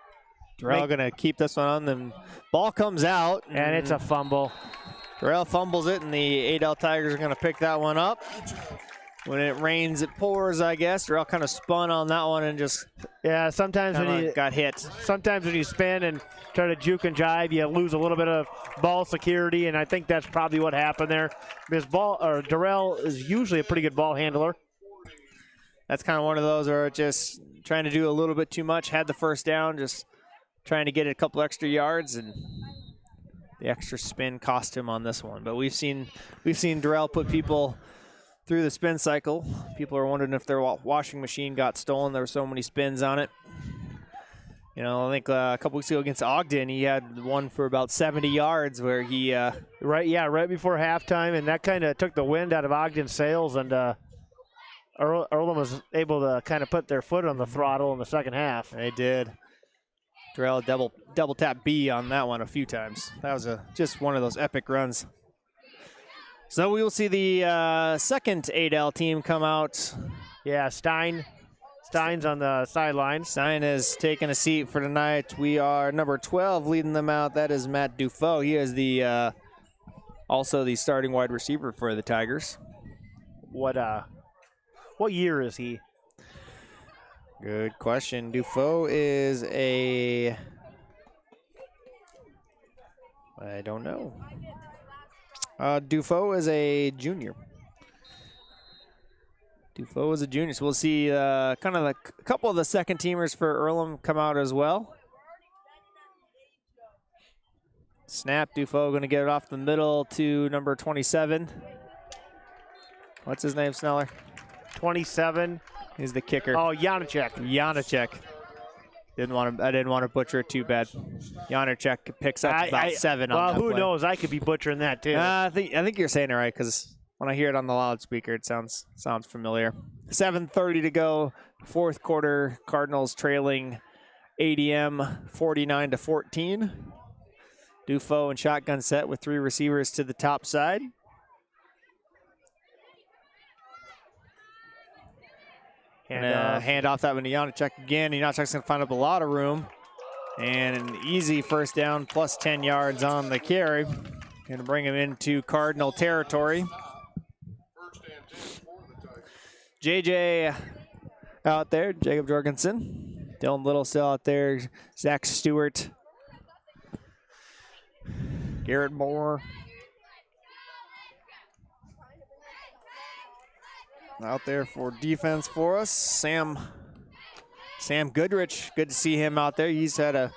Speaker 8: Darrell going to keep this one on. The ball comes out.
Speaker 2: And it's a fumble.
Speaker 8: Darrell fumbles it, and the Adel Tigers are going to pick that one up. When it rains, it pours, I guess. Darrell kind of spun on that one and just
Speaker 2: sometimes when you
Speaker 8: got hit.
Speaker 2: Sometimes when you spin and try to juke and jive, you lose a little bit of ball security, and I think that's probably what happened there. Because Darrell is usually a pretty good ball handler.
Speaker 8: That's kind of one of those where just trying to do a little bit too much, had the first down, just trying to get a couple extra yards, and the extra spin cost him on this one. But we've seen Darrell put people through the spin cycle. People are wondering if their washing machine got stolen. There were so many spins on it. You know, I think a couple weeks ago against Ogden, he had one for about 70 yards where he
Speaker 2: right before halftime, and that kind of took the wind out of Ogden's sails, and Earlham was able to kind of put their foot on the throttle in the second half.
Speaker 8: They did. Darrell double tap B on that one a few times. That was just one of those epic runs. So we will see the second Adel team come out.
Speaker 2: Yeah, Stein's on the sideline.
Speaker 8: Stein has taken a seat for tonight. We are number 12 leading them out. That is Matt Dufault. He is the also the starting wide receiver for the Tigers.
Speaker 2: What year is he?
Speaker 8: Good question. Dufault is I don't know. Dufault is a junior. Dufault is a junior. So we'll see kind of a couple of the second teamers for Earlham come out as well. Snap. Dufault going to get it off the middle to number 27. What's his name, Sneller?
Speaker 2: 27.
Speaker 8: He's the kicker.
Speaker 2: Oh, Janacek.
Speaker 8: I didn't want to butcher it too bad. Janacek picks up about 7 on that
Speaker 2: Well, who
Speaker 8: play.
Speaker 2: knows? I could be butchering that too.
Speaker 8: I think you're saying it right, because when I hear it on the loudspeaker, it sounds familiar. 7:30 to go, fourth quarter. Cardinals trailing ADM 49-14. Dufault and shotgun set with 3 receivers to the top side. Hand off that one to Janacek again. Janacek's going to find up a lot of room. And an easy first down, plus 10 yards on the carry. Going to bring him into Cardinal territory. JJ out there, Jacob Jorgensen. Dylan Little still out there. Zach Stewart. Garrett Moore. Out there for defense for us. Sam Goodrich, good to see him out there. He's had a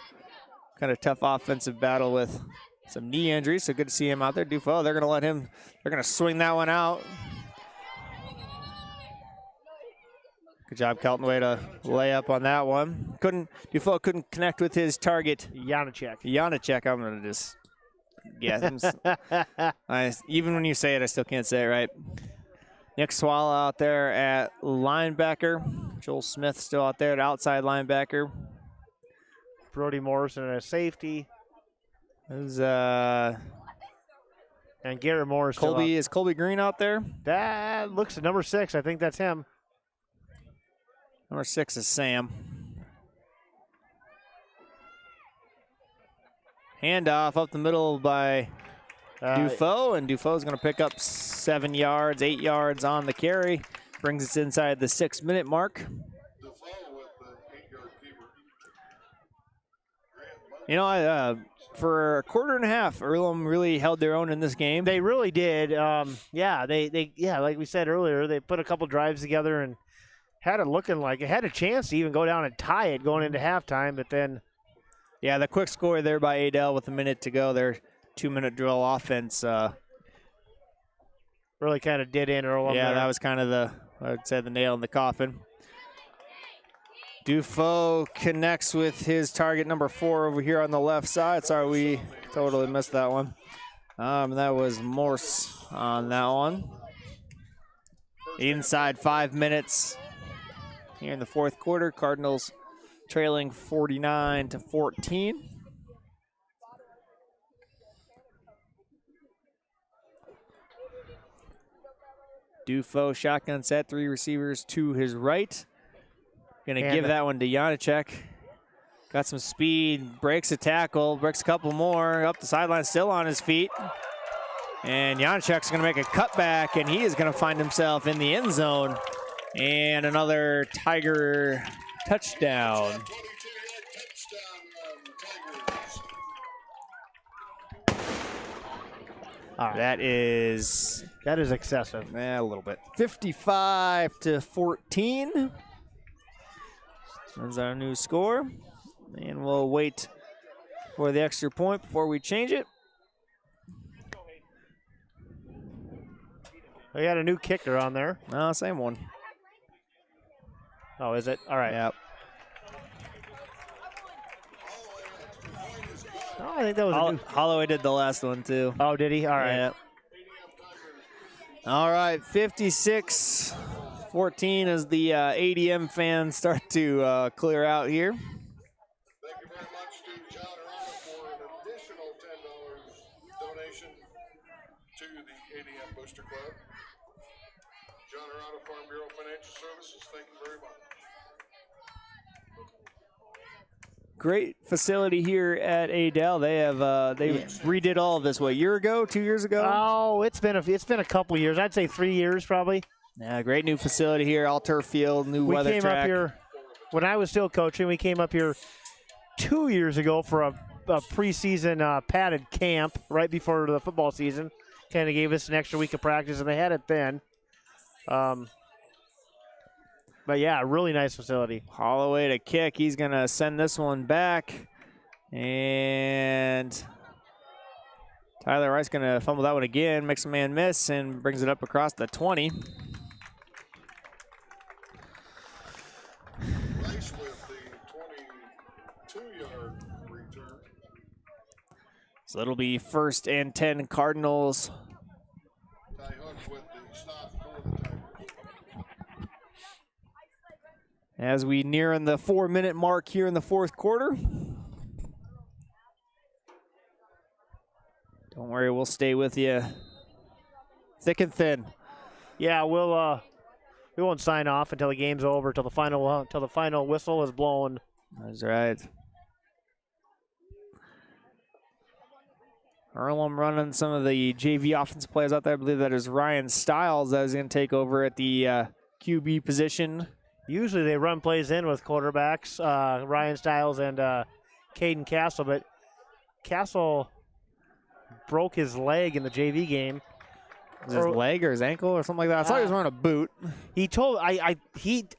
Speaker 8: kind of tough offensive battle with some knee injuries, so good to see him out there. Dufault, they're going to swing that one out. Good job, Kelton, way to lay up on that one. Dufault couldn't connect with his target. Janacek, I'm going to just even when you say it, I still can't say it right. Nick Swallow out there at linebacker. Joel Smith still out there at outside linebacker.
Speaker 2: Brody Morrison at safety.
Speaker 8: And
Speaker 2: Garrett Moore.
Speaker 8: Is Colby Green out there?
Speaker 2: That looks at number 6. I think that's him.
Speaker 8: Number 6 is Sam. Handoff up the middle by Dufault, and Dufault's going to pick up 7 yards, 8 yards on the carry. Brings us inside the 6-minute mark. You know, for a quarter and a half, Earlham really held their own in this game.
Speaker 2: They really did. Like we said earlier, they put a couple drives together and had it looking like it had a chance to even go down and tie it going into halftime, but then
Speaker 8: Yeah, the quick score there by Adel with a minute to go. Their 2-minute drill offense.
Speaker 2: Really kind of did in Earlham.
Speaker 8: Yeah,
Speaker 2: there.
Speaker 8: that was kind of I'd say the nail in the coffin. Dufault connects with his target number 4 over here on the left side. Sorry, we totally missed that one. That was Morse on that one. Inside 5 minutes here in the fourth quarter. Cardinals trailing 49-14. Dufault shotgun set, 3 receivers to his right. Gonna give that one to Janacek. Got some speed, breaks a tackle, breaks a couple more, up the sideline, still on his feet. And Janacek's gonna make a cutback, and he is gonna find himself in the end zone. And another Tiger touchdown. That is
Speaker 2: excessive.
Speaker 8: a little bit. 55-14. That's our new score. And we'll wait for the extra point before we change it.
Speaker 2: We got a new kicker on there.
Speaker 8: No, same one.
Speaker 2: Oh, is it? All right.
Speaker 8: Yep.
Speaker 2: Oh, I think that was a new.
Speaker 8: Holloway did the last one too.
Speaker 2: Oh, did he? All right.
Speaker 8: Yep. All right, 56-14 as the ADM fans start to clear out here.
Speaker 3: Thank you very much to John Arana for an additional $10 donation to the ADM Booster Club. John Arana, Farm Bureau Financial Services, thank you very much.
Speaker 8: Great facility here at Adel. They have they redid all of this a year ago, 2 years ago.
Speaker 2: Oh, it's been a couple years. I'd say 3 years probably.
Speaker 8: Yeah, great new facility here, all turf field, new weather track.
Speaker 2: We came up here when I was still coaching. We came up here 2 years ago for a preseason padded camp right before the football season. Kind of gave us an extra week of practice, and they had it then. But yeah, really nice facility.
Speaker 8: Holloway to kick. He's going to send this one back. And Tyler Rice going to fumble that one again, makes a man miss, and brings it up across the 20.
Speaker 3: Rice with the 22-yard return.
Speaker 8: So it'll be 1st and 10 Cardinals.
Speaker 3: Ty Hook with the stop for the Tigers.
Speaker 8: As we near in the 4-minute mark here in the fourth quarter. Don't worry, we'll stay with you thick and thin.
Speaker 2: Yeah, we won't sign off until the game's over, till the final whistle is blown.
Speaker 8: That's right. Earlham running some of the JV offensive players out there. I believe that is Ryan Stiles that is going to take over at the QB position.
Speaker 2: Usually they run plays in with quarterbacks, Ryan Stiles and Caden Castle, but Castle broke his leg in the JV game.
Speaker 8: His leg or his ankle or something like that? I thought he was wearing a boot.
Speaker 2: He told I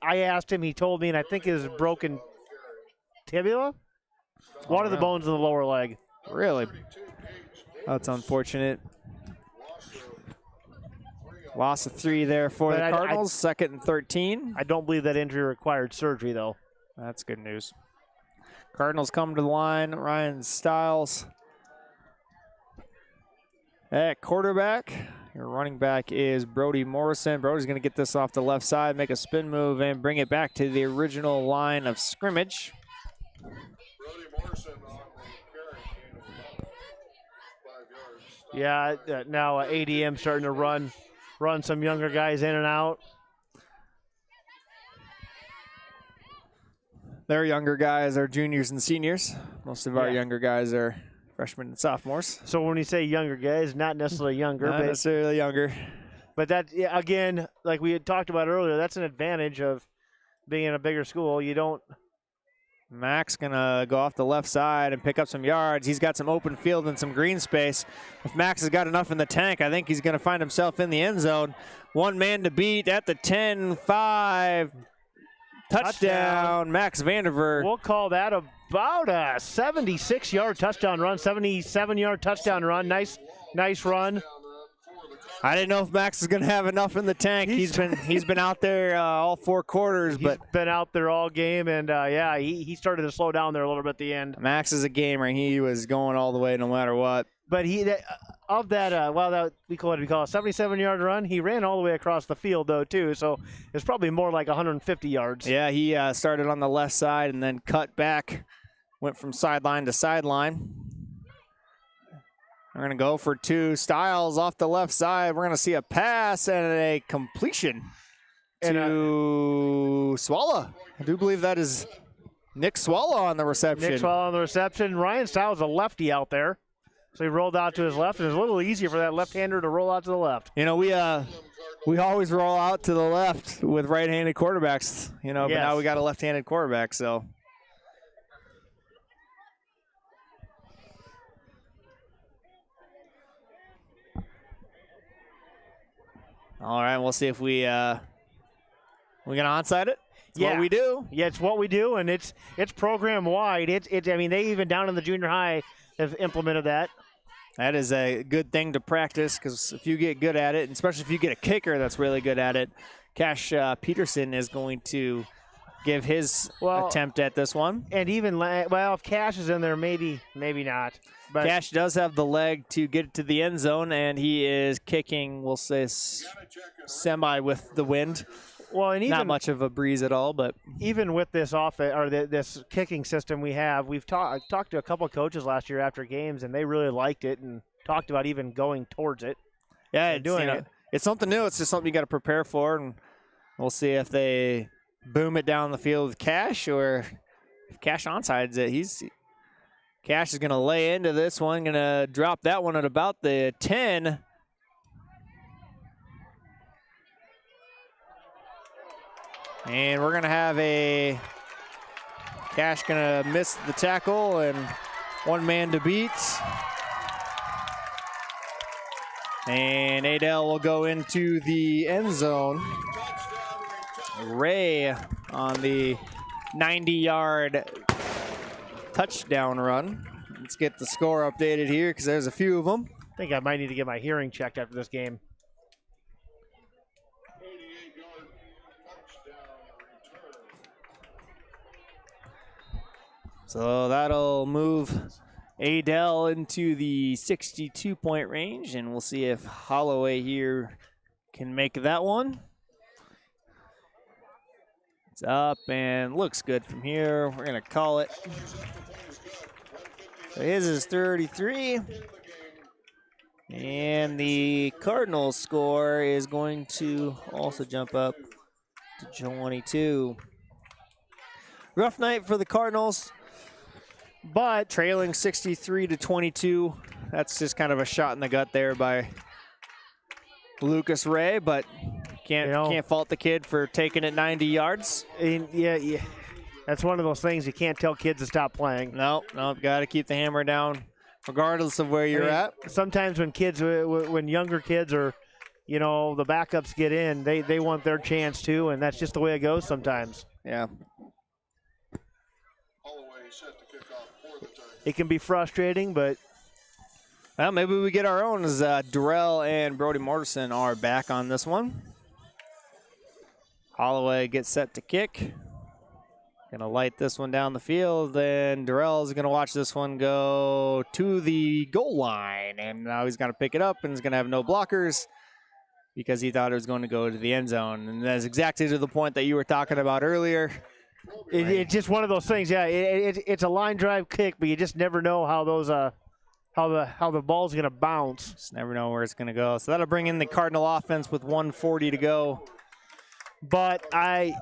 Speaker 2: asked him. He told me, and I think it was broken tibia, one of the bones in the lower leg.
Speaker 8: Really? That's unfortunate. Loss of 3 there for the Cardinals, 2nd and 13.
Speaker 2: I don't believe that injury required surgery, though.
Speaker 8: That's good news. Cardinals come to the line. Ryan Stiles at quarterback. Your running back is Brody Morrison. Brody's going to get this off the left side, make a spin move, and bring it back to the original line of scrimmage.
Speaker 3: Brody Morrison on the carry gain of 5 yards.
Speaker 2: Yeah, now ADM starting to run some younger guys in and out.
Speaker 8: Their younger guys are juniors and seniors. Most of our younger guys are freshmen and sophomores.
Speaker 2: So when you say younger guys, not necessarily younger.
Speaker 8: Not necessarily younger.
Speaker 2: But that, again, like we had talked about earlier, that's an advantage of being in a bigger school. You don't.
Speaker 8: Mac's going to go off the left side and pick up some yards. He's got some open field and some green space. If Max has got enough in the tank, I think he's going to find himself in the end zone. One man to beat at the 10, 5, Touchdown, Max Vanderver.
Speaker 2: We'll call that about a 76-yard touchdown run, 77-yard touchdown run. Nice run.
Speaker 8: I didn't know if Max is going to have enough in the tank. He's been out there all 4 quarters,
Speaker 2: He's been out there all game, and yeah, he started to slow down there a little bit at the end.
Speaker 8: Max is a gamer. He was going all the way no matter what.
Speaker 2: But we call it a 77-yard run. He ran all the way across the field though too, so it's probably more like 150 yards.
Speaker 8: Yeah, he started on the left side and then cut back, went from sideline to sideline. We're going to go for 2. Styles off the left side. We're going to see a pass and a completion to Swalla. I do believe that is Nick Swalla on the reception.
Speaker 2: Nick Swalla on the reception. Ryan Styles, a lefty out there. So he rolled out to his left, and it's a little easier for that left-hander to roll out to the left.
Speaker 8: You know, we always roll out to the left with right-handed quarterbacks, you know,
Speaker 2: Yes.
Speaker 8: But now we got a left-handed quarterback, so. All right, we'll see if we gonna onside it. It's what we do.
Speaker 2: Yeah, it's what we do, and it's program wide. I mean, they even down in the junior high have implemented that.
Speaker 8: That is a good thing to practice, because if you get good at it, and especially if you get a kicker that's really good at it, Cash Peterson is going to give his attempt at this one.
Speaker 2: And even, if Cash is in there, maybe not. But
Speaker 8: Cash does have the leg to get it to the end zone, and he is kicking, we'll say, semi with the wind.
Speaker 2: Well, and even
Speaker 8: not much of a breeze at all, but
Speaker 2: even with this this kicking system we have, we've talked to a couple of coaches last year after games, and they really liked it and talked about even going towards it.
Speaker 8: Yeah,
Speaker 2: it.
Speaker 8: It's something new. It's just something you got to prepare for, and we'll see if they boom it down the field with Cash, or if Cash onsides it. Cash is going to lay into this one, going to drop that one at about the 10. And we're going to have Cash going to miss the tackle and one man to beat. And Adele will go into the end zone. Ray on the 90-yard touchdown run. Let's get the score updated here, because there's a few of them.
Speaker 2: I think I might need to get my hearing checked after this game.
Speaker 8: So that'll move Adele into the 62-point range, and we'll see if Holloway here can make that one. It's up and looks good from here. We're going to call it. So his is 33. And the Cardinals score is going to also jump up to 22. Rough night for the Cardinals, but trailing 63-22. That's just kind of a shot in the gut there by Lucas Ray, but can't fault the kid for taking it 90 yards.
Speaker 2: And yeah, that's one of those things you can't tell kids to stop playing.
Speaker 8: No, got to keep the hammer down, regardless of where you're at.
Speaker 2: Sometimes when younger kids or the backups get in, they want their chance too, and that's just the way it goes sometimes.
Speaker 8: Yeah.
Speaker 2: It can be frustrating, but
Speaker 8: well, maybe we get our own, as Durrell and Brody Morrison are back on this one. Holloway gets set to kick. Gonna light this one down the field, and Durrell's gonna watch this one go to the goal line, and now he's gonna pick it up and he's gonna have no blockers because he thought it was going to go to the end zone, and that's exactly to the point that you were talking about earlier.
Speaker 2: It's just one of those things. Yeah, it's a line drive kick, but you just never know how the ball's gonna bounce.
Speaker 8: Just never know where it's gonna go. So that'll bring in the Cardinal offense with 1:40 to go.
Speaker 2: But I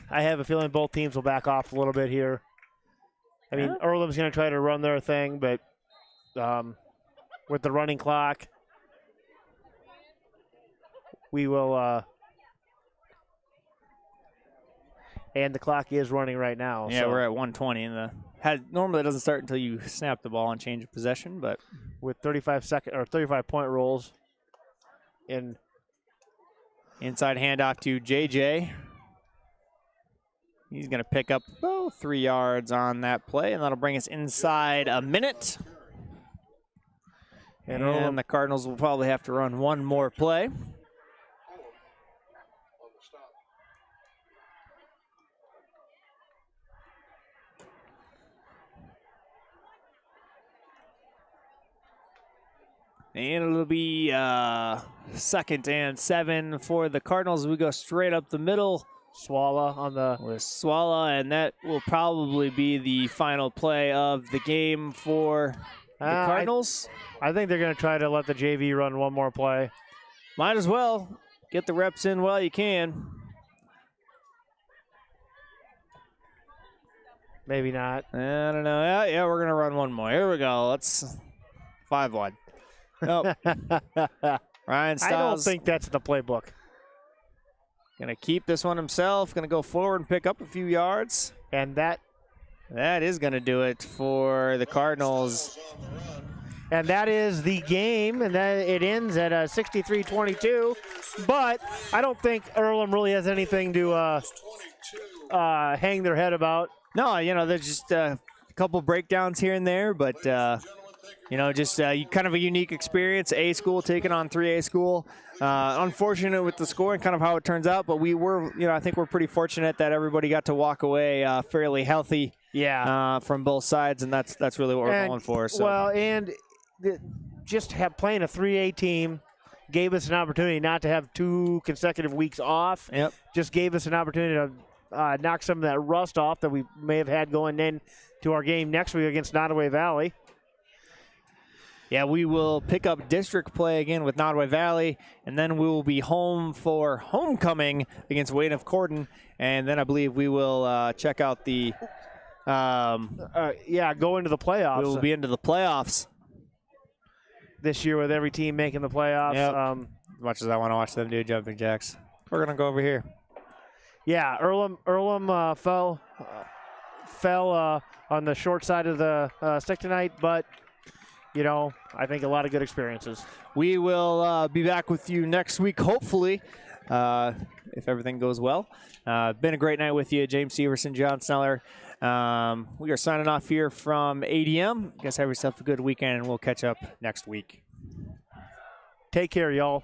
Speaker 2: have a feeling both teams will back off a little bit here. I mean, Earlham's going to try to run their thing, but with the running clock, we will and the clock is running right now.
Speaker 8: Yeah,
Speaker 2: so
Speaker 8: we're at 1:20, and normally it doesn't start until you snap the ball and change of possession, but
Speaker 2: with 35-point rolls in
Speaker 8: inside handoff to JJ. He's going to pick up 3 yards on that play, and that'll bring us inside a minute. And the Cardinals will probably have to run one more play. And it'll be 2nd and 7 for the Cardinals. We go straight up the middle.
Speaker 2: Swalla on the
Speaker 8: With Swalla, and that will probably be the final play of the game for the Cardinals.
Speaker 2: I think they're going to try to let the JV run one more play.
Speaker 8: Might as well get the reps in while you can.
Speaker 2: Maybe not.
Speaker 8: I don't know. Yeah, we're going to run one more. Here we go. Let's 5 wide. Nope. Ryan Stiles.
Speaker 2: I don't think that's the playbook.
Speaker 8: Going to keep this one himself. Going to go forward and pick up a few yards.
Speaker 2: And that
Speaker 8: is going to do it for the Cardinals.
Speaker 2: And that is the game, and then it ends at 63-22. But I don't think Earlham really has anything to hang their head about.
Speaker 8: No, there's just a couple breakdowns here and there, but just kind of a unique experience. A school taking on 3A school. Unfortunate with the score and kind of how it turns out, but we were, I think we're pretty fortunate that everybody got to walk away fairly healthy.
Speaker 2: Yeah.
Speaker 8: From both sides, and that's really what we're going for. So.
Speaker 2: Well, and playing a 3A team gave us an opportunity not to have 2 consecutive weeks off.
Speaker 8: Yep.
Speaker 2: Just gave us an opportunity to knock some of that rust off that we may have had going in to our game next week against Nottoway Valley.
Speaker 8: Yeah, we will pick up district play again with Nottoway Valley, and then we will be home for homecoming against Wayne of Cordon, and then I believe we will check out the
Speaker 2: go into the playoffs.
Speaker 8: We will be into the playoffs
Speaker 2: this year with every team making the playoffs.
Speaker 8: Yep. As much as I want to watch them do jumping jacks, we're gonna go over here.
Speaker 2: Yeah, Earlham fell on the short side of the stick tonight, but I think a lot of good experiences. We will be back with you next week, hopefully, if everything goes well. Been a great night with you, James Severson, John Sneller. We are signing off here from ADM. Guys, have yourself a good weekend, and we'll catch up next week. Take care, y'all.